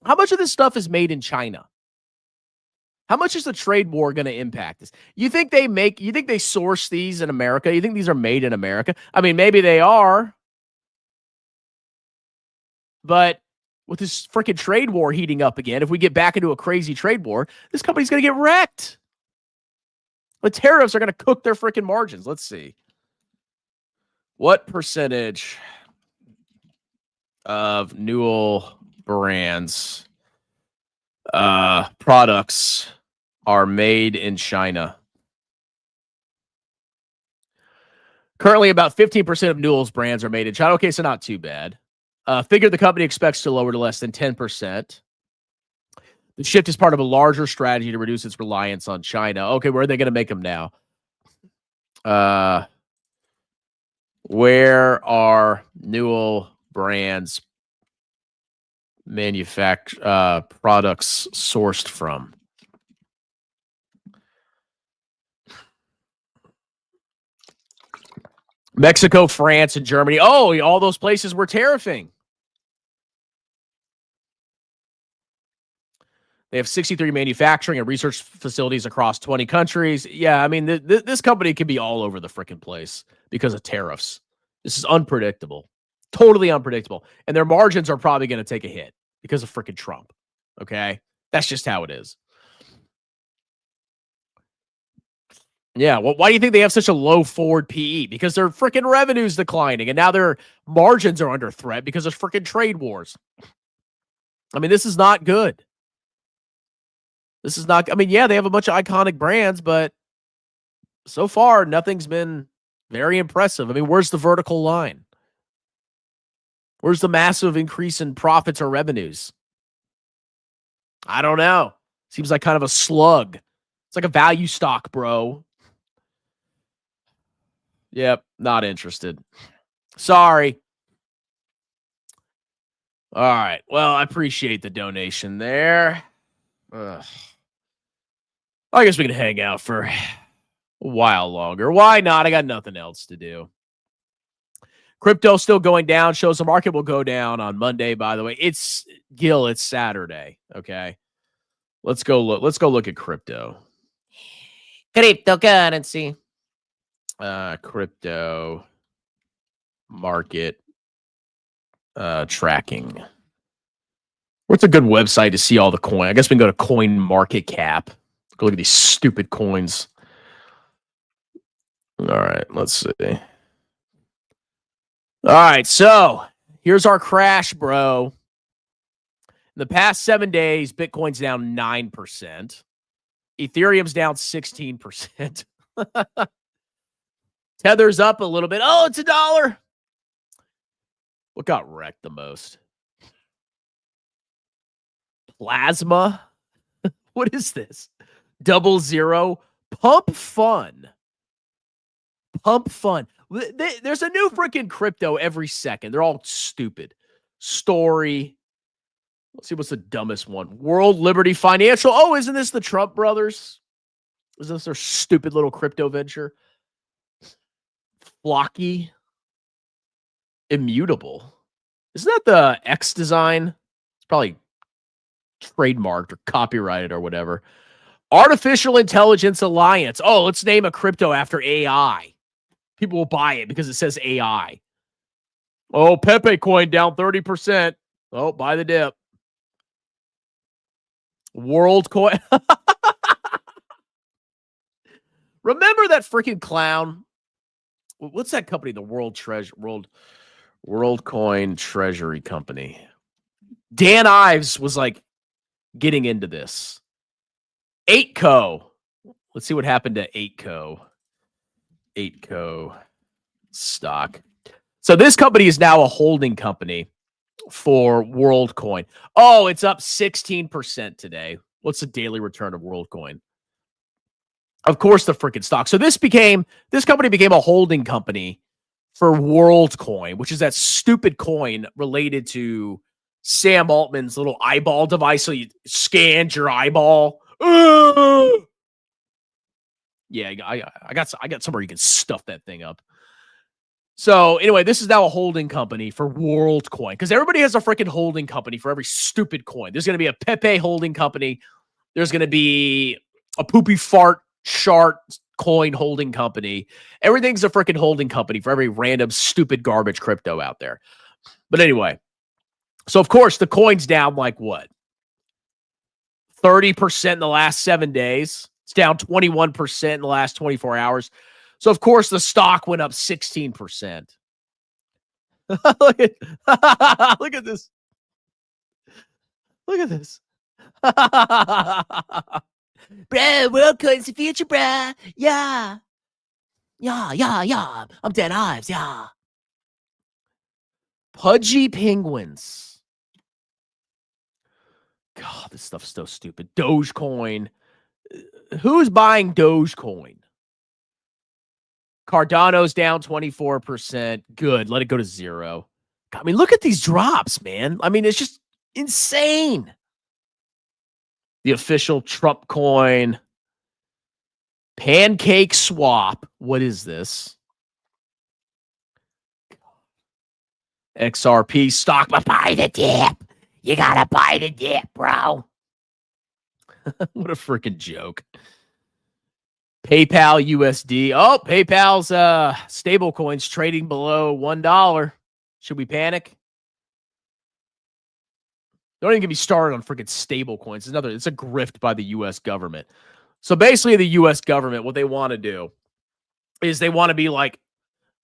How much of this stuff is made in China? How much is the trade war going to impact this? You think they source these in America? You think these are made in America? I mean, maybe they are. But with this freaking trade war heating up again, if we get back into a crazy trade war, this company's going to get wrecked. The tariffs are going to cook their freaking margins. Let's see. What percentage of Newell Brands products are made in China? Currently, about 15% of Newell's brands are made in China. Okay, so not too bad. Figure the company expects to lower to less than 10%. The shift is part of a larger strategy to reduce its reliance on China. Okay, where are they going to make them now? Where are Newell Brands products sourced from? Mexico, France, and Germany. Oh, all those places were tariffing. They have 63 manufacturing and research facilities across 20 countries. Yeah, I mean, this company could be all over the freaking place because of tariffs. This is unpredictable, totally unpredictable. And their margins are probably going to take a hit because of freaking Trump. Okay? That's just how it is. Yeah, well, why do you think they have such a low forward PE? Because their freaking revenue's declining, and now their margins are under threat because of freaking trade wars. I mean, this is not good. This is not, I mean, yeah, they have a bunch of iconic brands, but so far, nothing's been very impressive. I mean, where's the vertical line? Where's the massive increase in profits or revenues? I don't know. Seems like kind of a slug. It's like a value stock, bro. Yep, not interested. Sorry. All right. Well, I appreciate the donation there. Ugh. I guess we can hang out for a while longer. Why not? I got nothing else to do. Crypto still going down. Shows the market will go down on Monday, by the way. It's Gil, it's Saturday. Okay. Let's go look at crypto. Cryptocurrency. Crypto market tracking. What's a good website to see all the coin? I guess we can go to Coin Market Cap. Go look at these stupid coins. All right, let's see. All right, so here's our crash, bro. In the past 7 days, Bitcoin's down 9%. Ethereum's down 16%. Tether's up a little bit. Oh, it's $1. What got wrecked the most? Plasma? What is this? 00. Pump Fun. Pump Fun. There's a new freaking crypto every second. They're all stupid. Story. Let's see what's the dumbest one. World Liberty Financial. Oh, isn't this the Trump brothers? Is this their stupid little crypto venture? Flocky. Immutable. Isn't that the X design? It's probably trademarked or copyrighted or whatever. Artificial Intelligence Alliance. Oh, let's name a crypto after AI. People will buy it because it says AI. Oh, Pepe coin down 30%. Oh, buy the dip. World coin. Remember that freaking clown? What's that company? The World Coin Treasury Company. Dan Ives was like getting into this. 8Co. Let's see what happened to 8Co. 8Co stock. So this company is now a holding company for WorldCoin. Oh, it's up 16% today. What's the daily return of WorldCoin? Of course, the freaking stock. So this company became a holding company for WorldCoin, which is that stupid coin related to Sam Altman's little eyeball device. So you scanned your eyeball. Yeah, I got somewhere you can stuff that thing up. So anyway, this is now a holding company for WorldCoin because everybody has a freaking holding company for every stupid coin. There's going to be a Pepe holding company. There's going to be a poopy fart chart coin holding company. Everything's a freaking holding company for every random stupid garbage crypto out there. But anyway, so of course the coin's down like what? 30% in the last 7 days. It's down 21% in the last 24 hours. So, of course, the stock went up 16%. Look at this. Look at this. Bruh, WorldCoin's the future, bruh. Yeah. Yeah. I'm Dan Ives, yeah. Pudgy penguins. God, this stuff's so stupid. Dogecoin. Who's buying Dogecoin? Cardano's down 24%. Good. Let it go to 0. I mean, look at these drops, man. I mean, it's just insane. The official Trump coin. Pancake Swap. What is this? XRP stock. But buy the dip. You gotta buy the dip, bro. What a freaking joke. PayPal USD. Oh, PayPal's stable coins trading below $1. Should we panic? Don't even get me started on freaking stable coins. It's a grift by the US government. So basically, the US government, what they want to do is they want to be like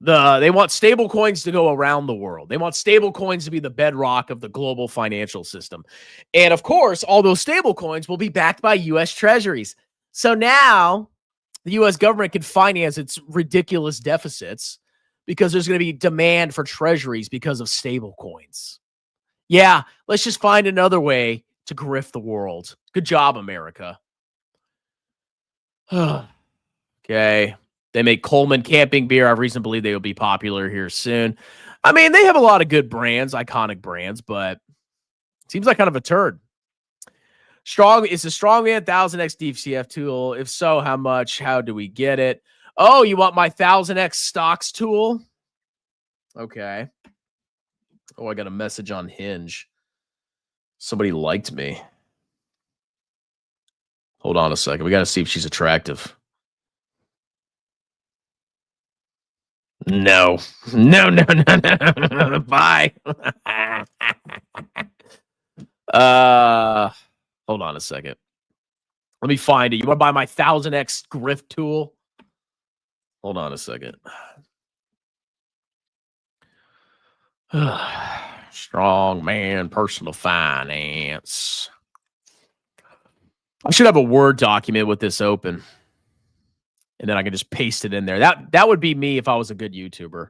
they want stable coins to go around the world. They want stable coins to be the bedrock of the global financial system. And of course, all those stable coins will be backed by US treasuries. So now the US government can finance its ridiculous deficits because there's going to be demand for treasuries because of stable coins. Yeah, let's just find another way to grift the world. Good job, America. Okay. They make Coleman camping beer. I have reason to believe they will be popular here soon. I mean, they have a lot of good brands, iconic brands, but it seems like kind of a turd. It's a Strongman 1000X DCF tool. If so, how much? How do we get it? Oh, you want my 1000X stocks tool? Okay. Oh, I got a message on Hinge. Somebody liked me. Hold on a second. We got to see if she's attractive. No. Bye. Hold on a second. Let me find it. You want to buy my 1000X grift tool? Hold on a second. Strong man, personal finance. I should have a Word document with this open. And then I can just paste it in there. That would be me if I was a good YouTuber.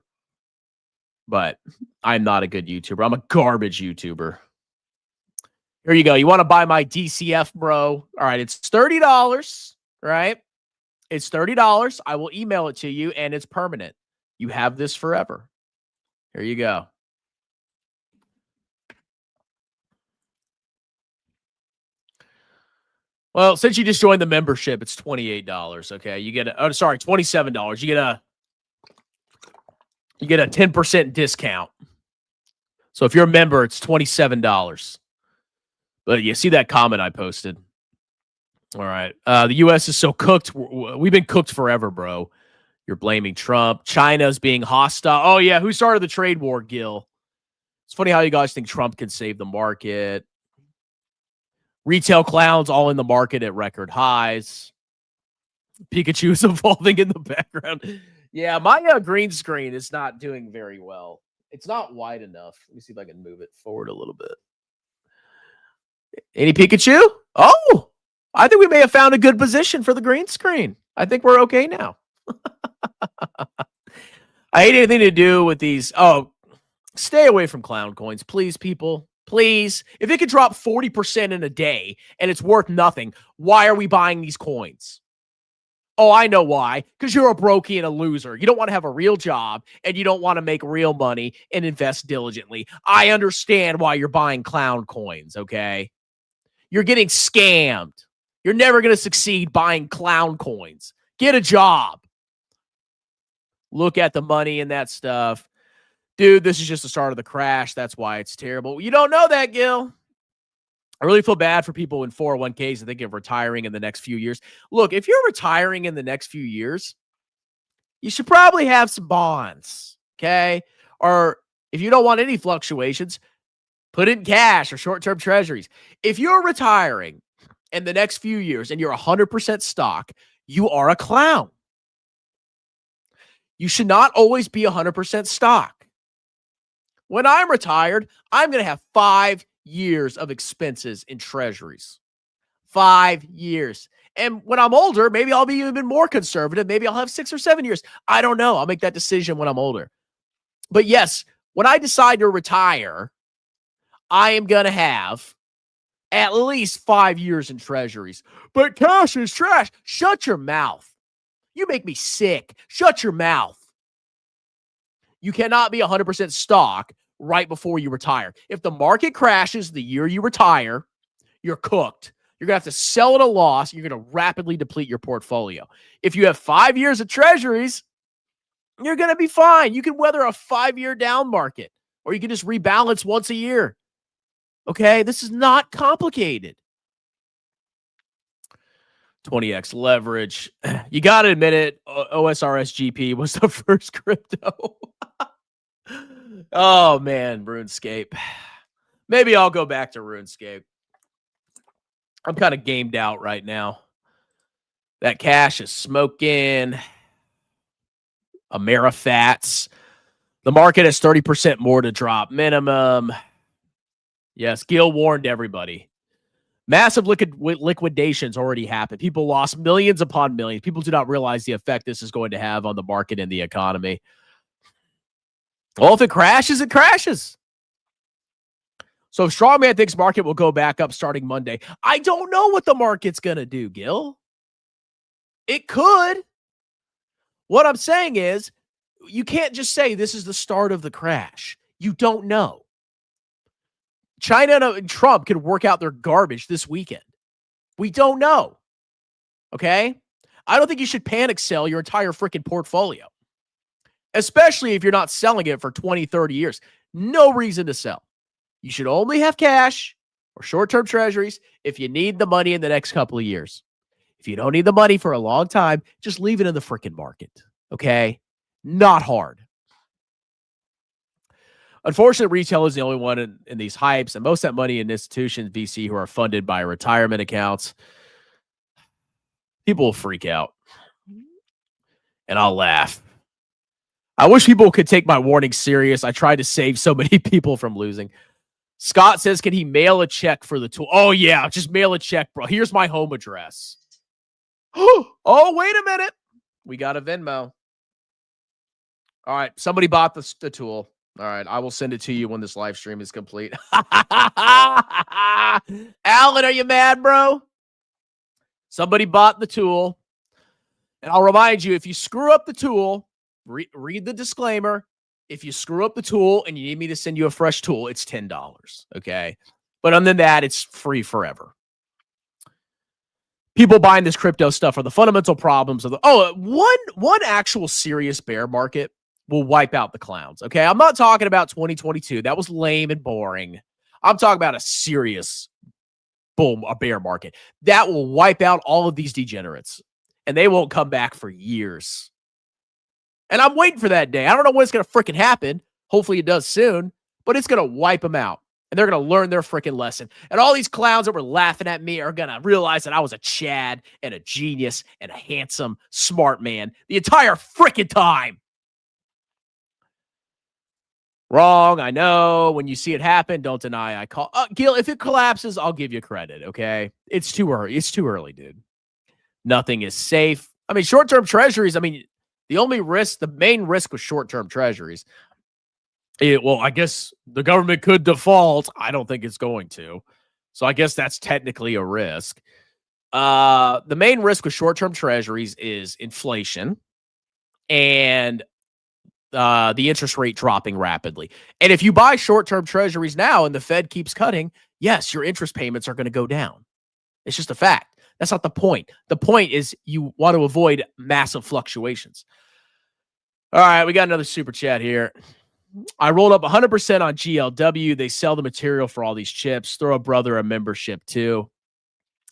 But I'm not a good YouTuber. I'm a garbage YouTuber. Here you go. You want to buy my DCF, bro? All right, it's $30, right? It's $30. I will email it to you, and it's permanent. You have this forever. Here you go. Well, since you just joined the membership, it's $28. Okay, you get $27. You get a 10% discount. So if you're a member, it's $27. But you see that comment I posted. All right. The U.S. is so cooked. We've been cooked forever, bro. You're blaming Trump. China's being hostile. Oh, yeah. Who started the trade war, Gil? It's funny how you guys think Trump can save the market. Retail clowns all in the market at record highs. Pikachu is evolving in the background. Yeah, my green screen is not doing very well. It's not wide enough. Let me see if I can move it forward a little bit. Any Pikachu? Oh, I think we may have found a good position for the green screen. I think we're okay now. I hate anything to do with these. Oh, stay away from clown coins, please, people. Please. If it could drop 40% in a day and it's worth nothing, why are we buying these coins? Oh, I know why. Because you're a brokey and a loser. You don't want to have a real job and you don't want to make real money and invest diligently. I understand why you're buying clown coins, okay? You're getting scammed. You're never going to succeed buying clown coins. Get a job. Look at the money in that stuff. Dude, this is just the start of the crash. That's why it's terrible. You don't know that, Gil. I really feel bad for people in 401ks that think of retiring in the next few years. Look, if you're retiring in the next few years, you should probably have some bonds, okay? Or if you don't want any fluctuations, put it in cash or short-term treasuries. If you're retiring in the next few years and you're 100% stock, you are a clown. You should not always be 100% stock. When I'm retired, I'm going to have 5 years of expenses in treasuries. 5 years. And when I'm older, maybe I'll be even more conservative. Maybe I'll have 6 or 7 years. I don't know. I'll make that decision when I'm older. But yes, when I decide to retire, I am going to have at least 5 years in treasuries. But cash is trash. Shut your mouth. You make me sick. Shut your mouth. You cannot be 100% stock right before you retire. If the market crashes the year you retire, you're cooked. You're going to have to sell at a loss. You're going to rapidly deplete your portfolio. If you have 5 years of treasuries, you're going to be fine. You can weather a 5-year down market, or you can just rebalance once a year. Okay? This is not complicated. 20x leverage. You got to admit it. OSRSGP was the first crypto. Oh, man. RuneScape. Maybe I'll go back to RuneScape. I'm kind of gamed out right now. That cash is smoking. Amerifats. The market has 30% more to drop minimum. Yes, Gil warned everybody. Massive liquidations already happened. People lost millions upon millions. People do not realize the effect this is going to have on the market and the economy. Well, if it crashes, it crashes. So if Strongman thinks market will go back up starting Monday, I don't know what the market's going to do, Gil. It could. What I'm saying is, you can't just say this is the start of the crash. You don't know. China and Trump could work out their garbage this weekend. We don't know. Okay? I don't think you should panic sell your entire freaking portfolio, especially if you're not selling it for 20, 30 years. No reason to sell. You should only have cash or short-term treasuries if you need the money in the next couple of years. If you don't need the money for a long time, just leave it in the freaking market. Okay? Not hard. Unfortunately, retail is the only one in these hypes, and most of that money in institutions, VC, who are funded by retirement accounts. People will freak out. And I'll laugh. I wish people could take my warning serious. I tried to save so many people from losing. Scott says, can he mail a check for the tool? Oh, yeah, just mail a check, bro. Here's my home address. Oh, wait a minute. We got a Venmo. All right, somebody bought the tool. All right, I will send it to you when this live stream is complete. Alan, are you mad, bro? Somebody bought the tool. And I'll remind you, if you screw up the tool, read the disclaimer. If you screw up the tool and you need me to send you a fresh tool, it's $10, okay? But other than that, it's free forever. People buying this crypto stuff are the fundamental problems of the one actual serious bear market will wipe out the clowns. Okay. I'm not talking about 2022. That was lame and boring. I'm talking about a serious a bear market that will wipe out all of these degenerates and they won't come back for years. And I'm waiting for that day. I don't know when it's going to freaking happen. Hopefully it does soon, but it's going to wipe them out. And they're going to learn their freaking lesson. And all these clowns that were laughing at me are going to realize that I was a Chad and a genius and a handsome, smart man the entire freaking time. Wrong, I know. When you see it happen, don't deny I call. Gil, if it collapses, I'll give you credit, okay? It's too early. It's too early, dude. Nothing is safe. I mean, short-term treasuries, the main risk was short-term treasuries. Well, I guess the government could default. I don't think it's going to. So I guess that's technically a risk. The main risk with short-term treasuries is inflation and the interest rate dropping rapidly. And if you buy short-term treasuries now and the Fed keeps cutting, yes, your interest payments are going to go down. It's just a fact. That's not the point. The point is you want to avoid massive fluctuations. All right, we got another super chat here. I rolled up 100% on GLW. They sell the material for all these chips. Throw a brother a membership too.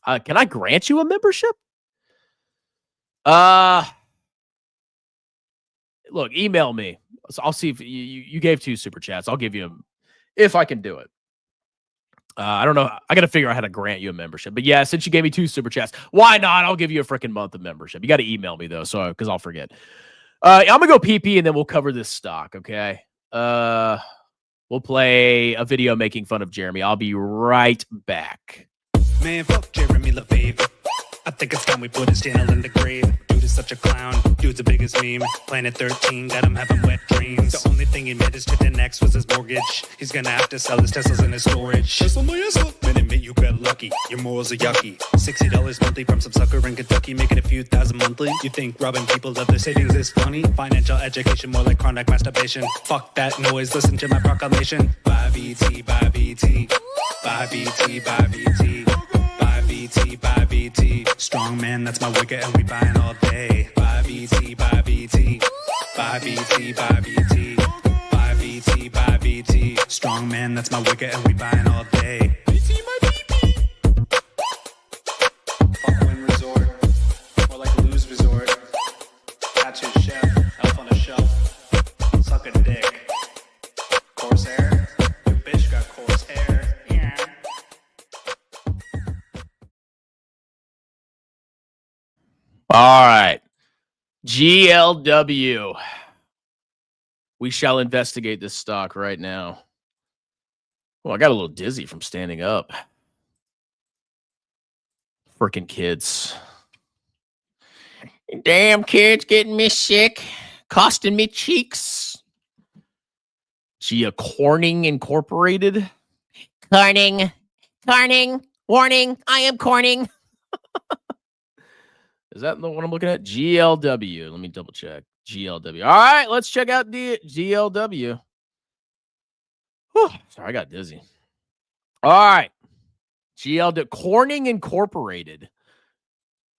Can I grant you a membership? Look, email me. So I'll see if you gave 2 super chats. I'll give you them if I can do it. I don't know. I got to figure out how to grant you a membership. But yeah, since you gave me 2 super chats, why not? I'll give you a freaking month of membership. You got to email me though, so because I'll forget. I'm gonna go PP and then we'll cover this stock. Okay. We'll play a video making fun of Jeremy. I'll be right back. Man, fuck Jeremy LaFave. I think it's time we put his channel in the grave. Dude is such a clown. Dude's the biggest meme. Planet 13 got him having wet dreams. The only thing he made his chipping next was his mortgage. He's gonna have to sell his Teslas in his storage. Tesla, minute, you got lucky. Your morals are yucky. $60 monthly from some sucker in Kentucky, making a few thousand monthly. You think robbing people of their savings is funny? Financial education, more like chronic masturbation. Fuck that noise, listen to my proclamation. Buy BT, buy BT. Buy BT, buy BT. Buy BT, buy BT. Strong man, that's my wicket, and we buying all day. Buy BT, buy BT. Buy BT, buy BT. Buy BT, buy BT. Strong man, that's my wicket, and we buying all day. BT, my BT. Fuck Win Resort. All right. GLW. We shall investigate this stock right now. Well, I got a little dizzy from standing up. Freaking kids. Damn kids getting me sick, costing me cheeks. Gia Corning Incorporated. Corning. Warning, I am Corning. Is that the one I'm looking at? GLW. Let me double check. GLW. All right, let's check out the GLW. Whew, sorry, I got dizzy. All right. GLW. Corning Incorporated.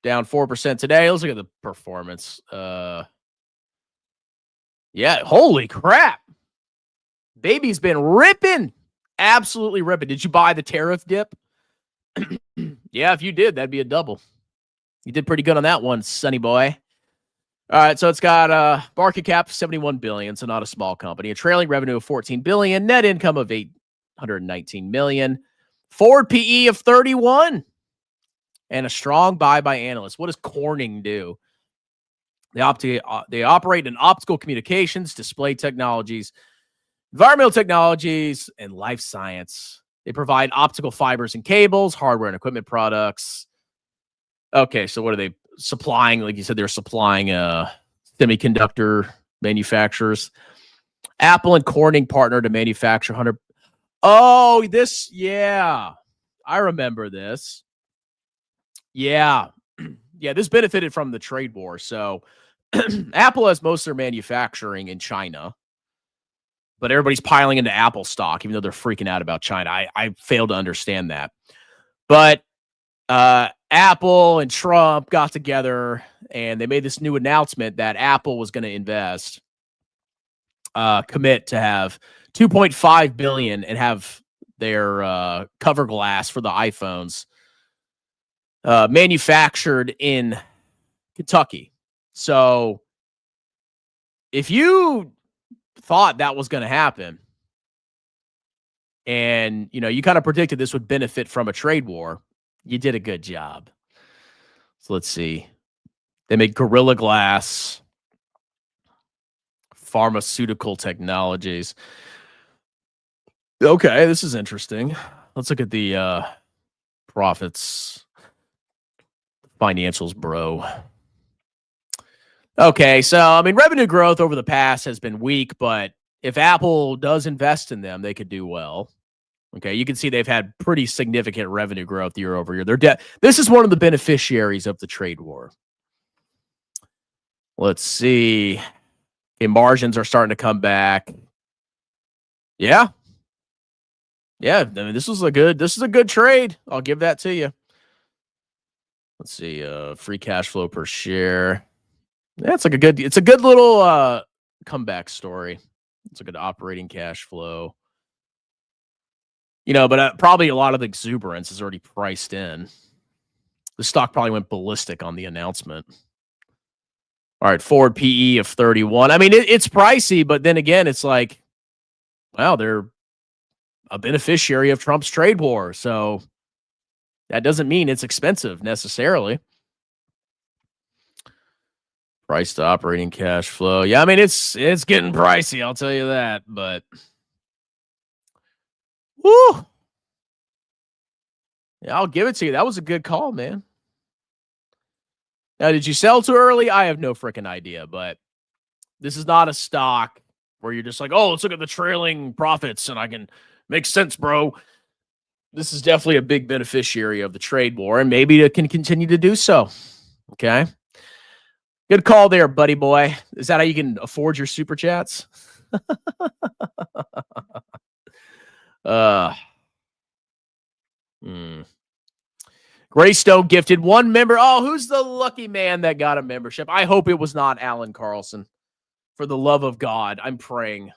Down 4% today. Let's look at the performance. Yeah, holy crap. Baby's been ripping. Absolutely ripping. Did you buy the tariff dip? Yeah, if you did, that'd be a double. You did pretty good on that one, sonny boy. All right, so it's got a market cap of $71 billion, so not a small company. A trailing revenue of $14 billion, net income of $819 million, forward PE of 31, and a strong buy by analysts. What does Corning do? They operate in optical communications, display technologies, environmental technologies, and life science. They provide optical fibers and cables, hardware and equipment products. Okay, so what are they supplying? Like you said, they're supplying semiconductor manufacturers. Apple and Corning partner to manufacture 100. Oh, this, yeah. I remember this. Yeah. Yeah, this benefited from the trade war. So Apple has most of their manufacturing in China, but everybody's piling into Apple stock, even though they're freaking out about China. I fail to understand that. But Apple and Trump got together and they made this new announcement that Apple was going to commit to have $2.5 billion and have their cover glass for the iPhones manufactured in Kentucky. So if you thought that was going to happen and, you kind of predicted this would benefit from a trade war, you did a good job. So let's see. They make Gorilla Glass, pharmaceutical technologies. Okay, this is interesting. Let's look at the profits, financials, bro. Okay, so, revenue growth over the past has been weak, but if Apple does invest in them, they could do well. Okay, you can see they've had pretty significant revenue growth year over year. This is one of the beneficiaries of the trade war. Let's see. Okay, margins are starting to come back. Yeah. Yeah, this is a good trade. I'll give that to you. Let's see, free cash flow per share. Yeah, it's a good little comeback story. It's a good operating cash flow. But probably a lot of the exuberance is already priced in. The stock probably went ballistic on the announcement. All right, forward PE of 31. It's pricey, but then again, it's like, wow, they're a beneficiary of Trump's trade war. So that doesn't mean it's expensive necessarily. Price to operating cash flow. Yeah, it's getting pricey, I'll tell you that, but woo. Yeah, I'll give it to you. That was a good call, man. Now, did you sell too early? I have no freaking idea, but this is not a stock where you're just like, oh, let's look at the trailing profits and I can make sense, bro. This is definitely a big beneficiary of the trade war, and maybe it can continue to do so. Okay. Good call there, buddy boy. Is that how you can afford your super chats? Greystone gifted one member. Oh, who's the lucky man that got a membership? I hope it was not Alan Carlson. For the love of God, I'm praying.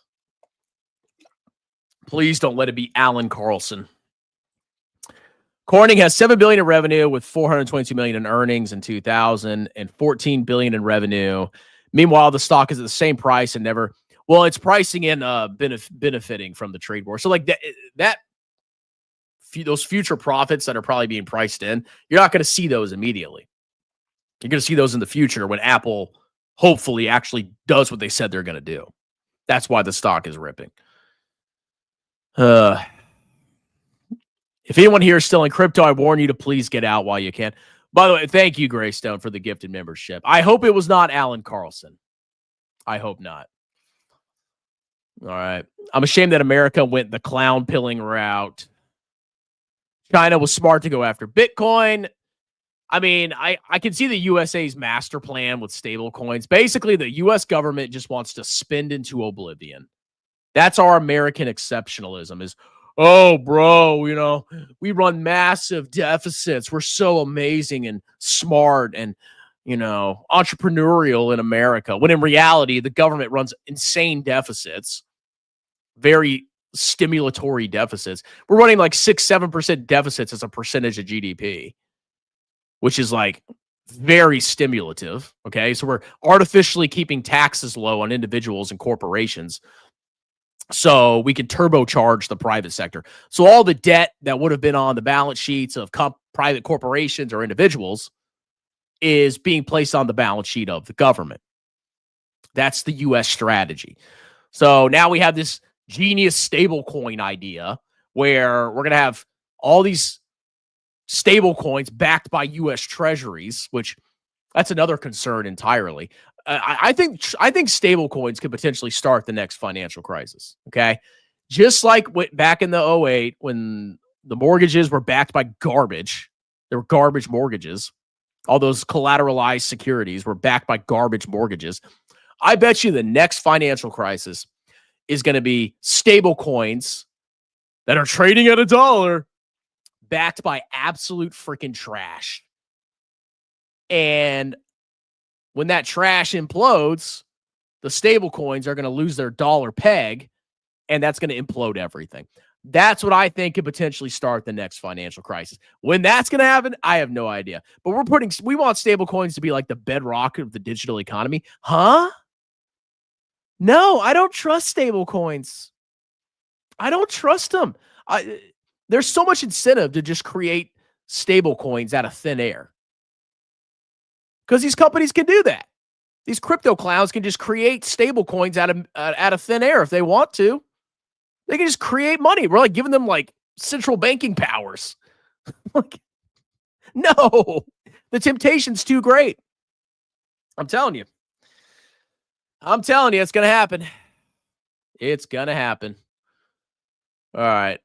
Please don't let it be Alan Carlson. Corning has $7 billion in revenue with $422 million in earnings in 2000 and $14 billion in revenue. Meanwhile, the stock is at the same price and never. Well, it's pricing in benefiting from the trade war. So like those future profits that are probably being priced in, you're not going to see those immediately. You're going to see those in the future when Apple hopefully actually does what they said they're going to do. That's why the stock is ripping. If anyone here is still in crypto, I warn you to please get out while you can. By the way, thank you, Greystone, for the gifted membership. I hope it was not Alan Carlson. I hope not. All right. I'm ashamed that America went the clown pilling route. China was smart to go after Bitcoin. I mean, I can see the USA's master plan with stable coins. Basically, the US government just wants to spend into oblivion. That's our American exceptionalism is, oh, bro, you know, we run massive deficits. We're so amazing and smart and, you know, entrepreneurial in America. When in reality, the government runs insane deficits, very stimulatory deficits. We're running like 6-7% deficits as a percentage of GDP, which is like very stimulative. Okay. So we're artificially keeping taxes low on individuals and corporations so we can turbocharge the private sector. So all the debt that would have been on the balance sheets of private corporations or individuals is being placed on the balance sheet of the government. That's the U.S. strategy. So now we have this genius stablecoin idea where we're going to have all these stable coins backed by U.S. treasuries, which that's another concern entirely. I think stable coins could potentially start the next financial crisis. Okay. Just like back in the 2008 when the mortgages were backed by garbage, there were garbage mortgages. All those collateralized securities were backed by garbage mortgages. I bet you the next financial crisis is going to be stable coins that are trading at $1 backed by absolute freaking trash. And when that trash implodes, the stable coins are going to lose their dollar peg, and that's going to implode everything. That's what I think could potentially start the next financial crisis. When that's going to happen, I have no idea. But we want stable coins to be like the bedrock of the digital economy. Huh? No, I don't trust stable coins. I don't trust them. There's so much incentive to just create stable coins out of thin air. Because these companies can do that. These crypto clowns can just create stable coins out of thin air if they want to. They can just create money. We're like giving them like central banking powers. Like, no, the temptation's too great. I'm telling you, it's going to happen. It's going to happen. All right.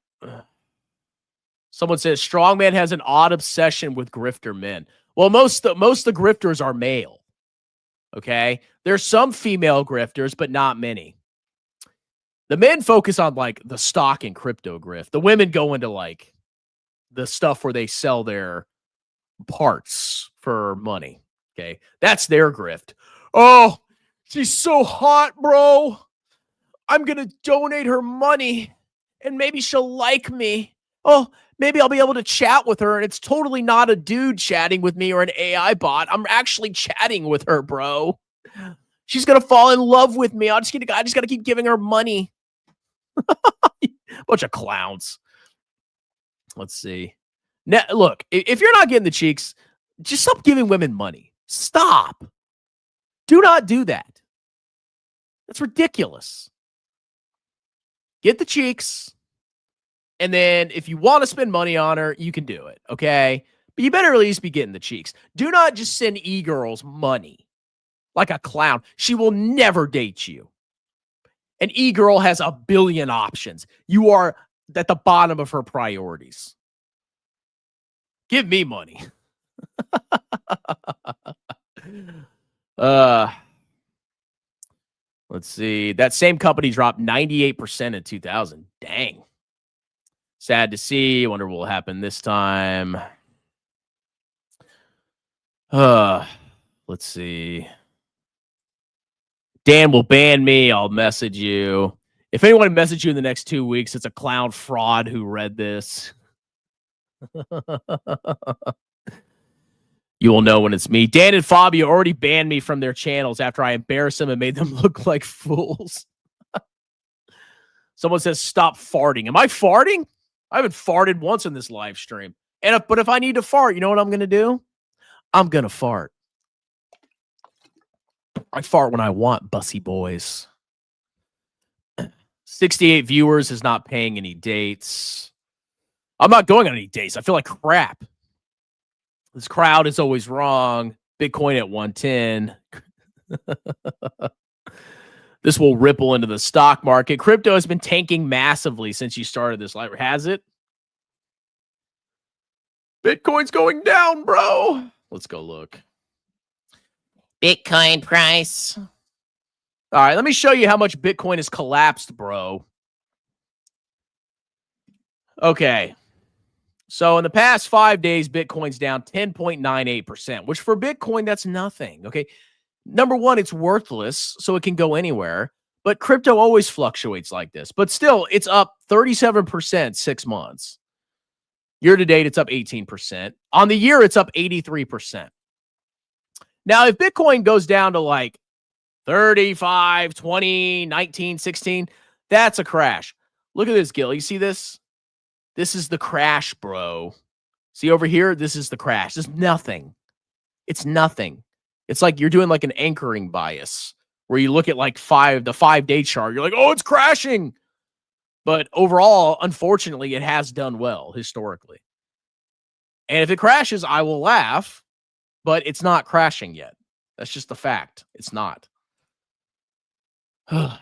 Someone says Strongman has an odd obsession with grifter men. Well, most of the grifters are male. Okay. There's some female grifters, but not many. The men focus on like the stock and crypto grift. The women go into like the stuff where they sell their parts for money. Okay. That's their grift. Oh, she's so hot, bro. I'm going to donate her money and maybe she'll like me. Oh, maybe I'll be able to chat with her and it's totally not a dude chatting with me or an AI bot. I'm actually chatting with her, bro. She's going to fall in love with me. I just got to keep giving her money. Bunch of clowns. Let's see. Now, look, if you're not getting the cheeks, just stop giving women money. Stop. Do not do that. That's ridiculous. Get the cheeks. And then if you want to spend money on her, you can do it, okay? But you better at least be getting the cheeks. Do not just send e-girls money like a clown. She will never date you. An e-girl has a billion options. You are at the bottom of her priorities. Give me money. Let's see. That same company dropped 98% in 2000. Dang. Sad to see. Wonder what will happen this time. Let's see. Dan will ban me. I'll message you. If anyone messages you in the next 2 weeks, it's a clown fraud who read this. You will know when it's me. Dan and Fabio already banned me from their channels after I embarrassed them and made them look like fools. Someone says, stop farting. Am I farting? I haven't farted once in this live stream. But if I need to fart, you know what I'm going to do? I'm going to fart. I fart when I want, bussy boys. 68 viewers is not paying any dates. I'm not going on any dates. I feel like crap. This crowd is always wrong. Bitcoin at 110. This will ripple into the stock market. Crypto has been tanking massively since you started this live. Has it? Bitcoin's going down, bro. Let's go look. Bitcoin price. All right, let me show you how much Bitcoin has collapsed, bro. Okay. So in the past 5 days, Bitcoin's down 10.98%, which for Bitcoin, that's nothing. Okay. Number one, it's worthless, so it can go anywhere. But crypto always fluctuates like this. But still, it's up 37% 6 months. Year to date, it's up 18%. On the year, it's up 83%. Now, if Bitcoin goes down to like 35, 20, 19, 16, that's a crash. Look at this, Gil. You see this? This is the crash, bro. See over here? This is the crash. There's nothing. It's nothing. It's like you're doing like an anchoring bias where you look at like the 5-day chart. You're like, oh, it's crashing. But overall, unfortunately, it has done well historically. And if it crashes, I will laugh, but it's not crashing yet. That's just the fact. It's not. The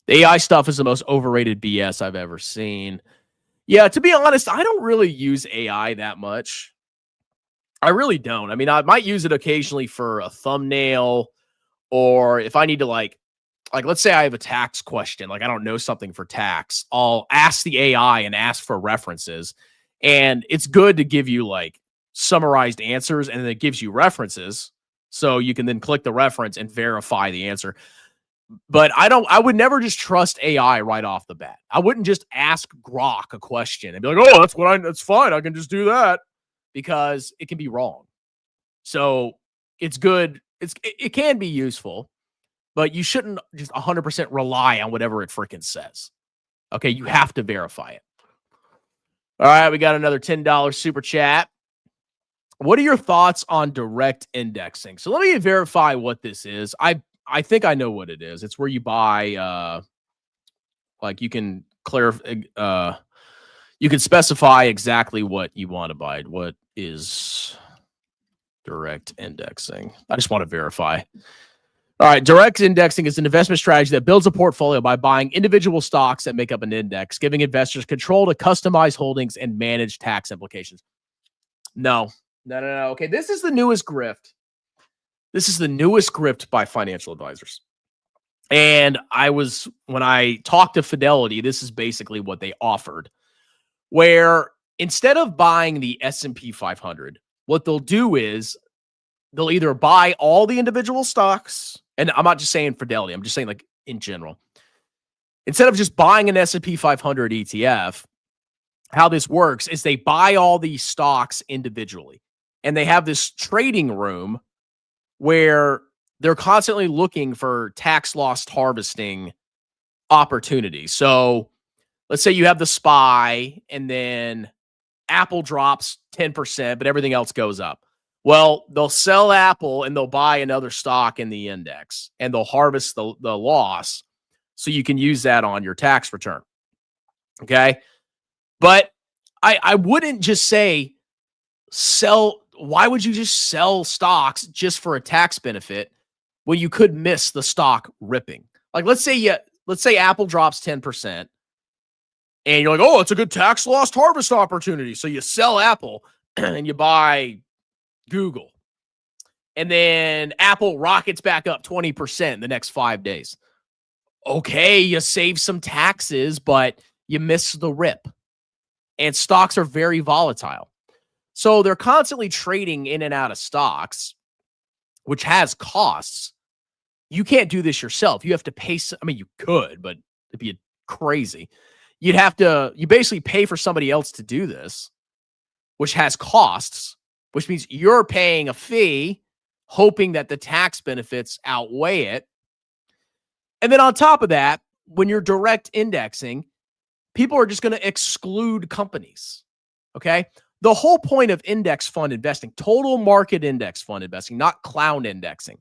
AI stuff is the most overrated BS I've ever seen. Yeah, to be honest, I don't really use AI that much. I really don't. I mean, I might use it occasionally for a thumbnail, or if I need to like let's say I have a tax question, like I don't know something for tax, I'll ask the AI and ask for references. And it's good to give you like summarized answers, and then it gives you references. So you can then click the reference and verify the answer. But I would never just trust AI right off the bat. I wouldn't just ask Grok a question and be like, oh, that's fine. I can just do that, because it can be wrong. So it's good. It can be useful, but you shouldn't just 100% rely on whatever it freaking says. Okay. You have to verify it. All right. We got another $10 super chat. What are your thoughts on direct indexing? So let me verify what this is. I think I know what it is. It's where you buy, like you can clarify, you can specify exactly what you want to buy. What is direct indexing? I just want to verify. All right. Direct indexing is an investment strategy that builds a portfolio by buying individual stocks that make up an index, giving investors control to customize holdings and manage tax implications. No. Okay. This is the newest grift. This is the newest grift by financial advisors. And when I talked to Fidelity, this is basically what they offered, where instead of buying the S&P 500, what they'll do is they'll either buy all the individual stocks, and I'm not just saying Fidelity, I'm just saying like in general. Instead of just buying an S&P 500 ETF, how this works is they buy all these stocks individually, and they have this trading room where they're constantly looking for tax loss harvesting opportunities. So let's say you have the SPY, and then Apple drops 10%, but everything else goes up. Well, they'll sell Apple and they'll buy another stock in the index, and they'll harvest the loss so you can use that on your tax return. Okay. But I wouldn't just say sell. Why would you just sell stocks just for a tax benefit when you could miss the stock ripping? Like let's say Apple drops 10%, and you're like, oh, it's a good tax loss harvest opportunity. So you sell Apple and you buy Google. And then Apple rockets back up 20% in the next 5 days. Okay, you save some taxes, but you miss the rip. And stocks are very volatile. So they're constantly trading in and out of stocks, which has costs. You can't do this yourself. You have to pay. I mean, you could, but it'd be crazy. You basically pay for somebody else to do this, which has costs, which means you're paying a fee, hoping that the tax benefits outweigh it. And then on top of that, when you're direct indexing, people are just going to exclude companies. Okay. The whole point of index fund investing, total market index fund investing, not clown indexing.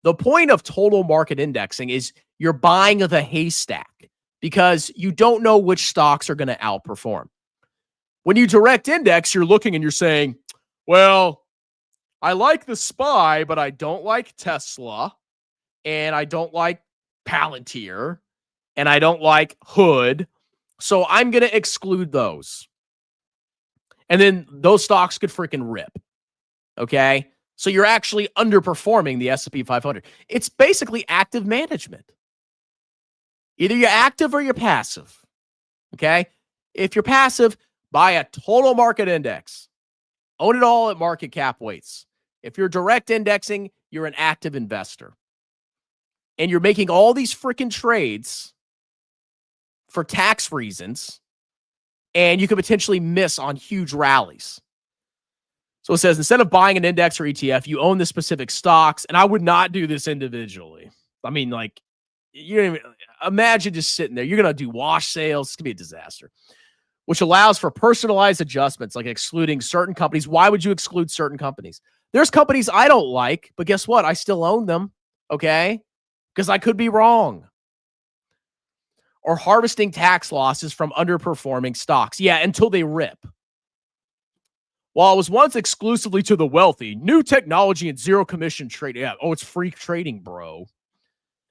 The point of total market indexing is you're buying the haystack because you don't know which stocks are going to outperform. When you direct index, you're looking and you're saying, well, I like the SPY, but I don't like Tesla, and I don't like Palantir, and I don't like Hood. So I'm going to exclude those. And then those stocks could freaking rip. Okay? So you're actually underperforming the S&P 500. It's basically active management. Either you're active or you're passive. Okay? If you're passive, buy a total market index. Own it all at market cap weights. If you're direct indexing, you're an active investor. And you're making all these freaking trades for tax reasons, and you could potentially miss on huge rallies. So it says, instead of buying an index or ETF, you own the specific stocks, and I would not do this individually. I mean, like, you don't even imagine just sitting there. You're going to do wash sales. It's going to be a disaster, which allows for personalized adjustments, like excluding certain companies. Why would you exclude certain companies? There's companies I don't like, but guess what? I still own them, okay? Because I could be wrong. Or harvesting tax losses from underperforming stocks. Yeah, until they rip. While it was once exclusively to the wealthy, new technology and zero commission trading, it's free trading, bro,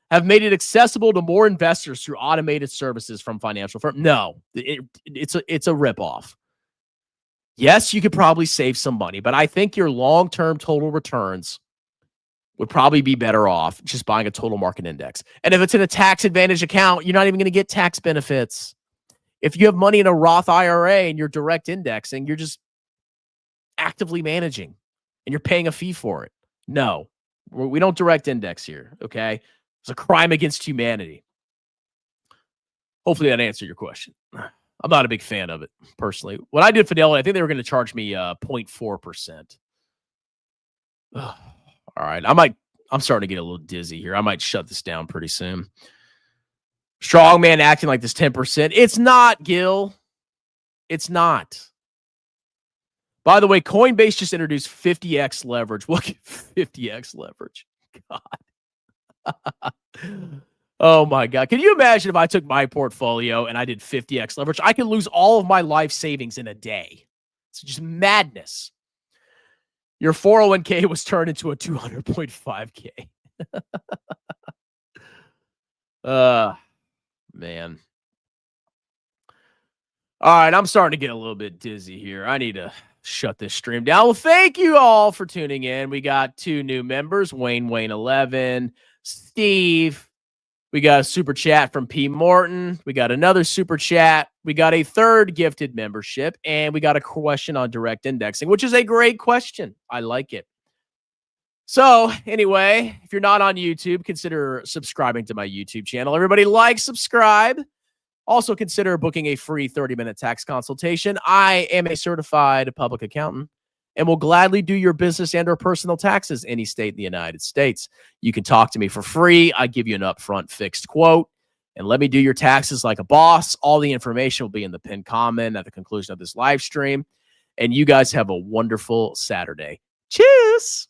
have made it accessible to more investors through automated services from financial firms. No, it's a ripoff. Yes, you could probably save some money, but I think your long-term total returns would probably be better off just buying a total market index. And if it's in a tax advantage account, you're not even going to get tax benefits. If you have money in a Roth IRA and you're direct indexing, you're just actively managing and you're paying a fee for it. No, we don't direct index here, okay? It's a crime against humanity. Hopefully that answered your question. I'm not a big fan of it, personally. When I did Fidelity, I think they were going to charge me 0.4%. All right. I'm starting to get a little dizzy here. I might shut this down pretty soon. Strongman acting like this 10%. It's not, Gil. It's not. By the way, Coinbase just introduced 50x leverage. Look at 50x leverage. God. Oh my God. Can you imagine if I took my portfolio and I did 50x leverage? I could lose all of my life savings in a day. It's just madness. Your 401k was turned into a 200.5k. Man. All right, I'm starting to get a little bit dizzy here. I need to shut this stream down. Well, thank you all for tuning in. We got 2 new members, Wayne 11, Steve. We got a super chat from P. Morton. We got another super chat. We got a 3rd gifted membership, and we got a question on direct indexing, which is a great question. I like it. So anyway, if you're not on YouTube, consider subscribing to my YouTube channel. Everybody like, subscribe. Also consider booking a free 30-minute tax consultation. I am a certified public accountant and will gladly do your business and or personal taxes any state in the United States. You can talk to me for free. I give you an upfront fixed quote and let me do your taxes like a boss. All the information will be in the pinned comment at the conclusion of this live stream. And you guys have a wonderful Saturday. Cheers.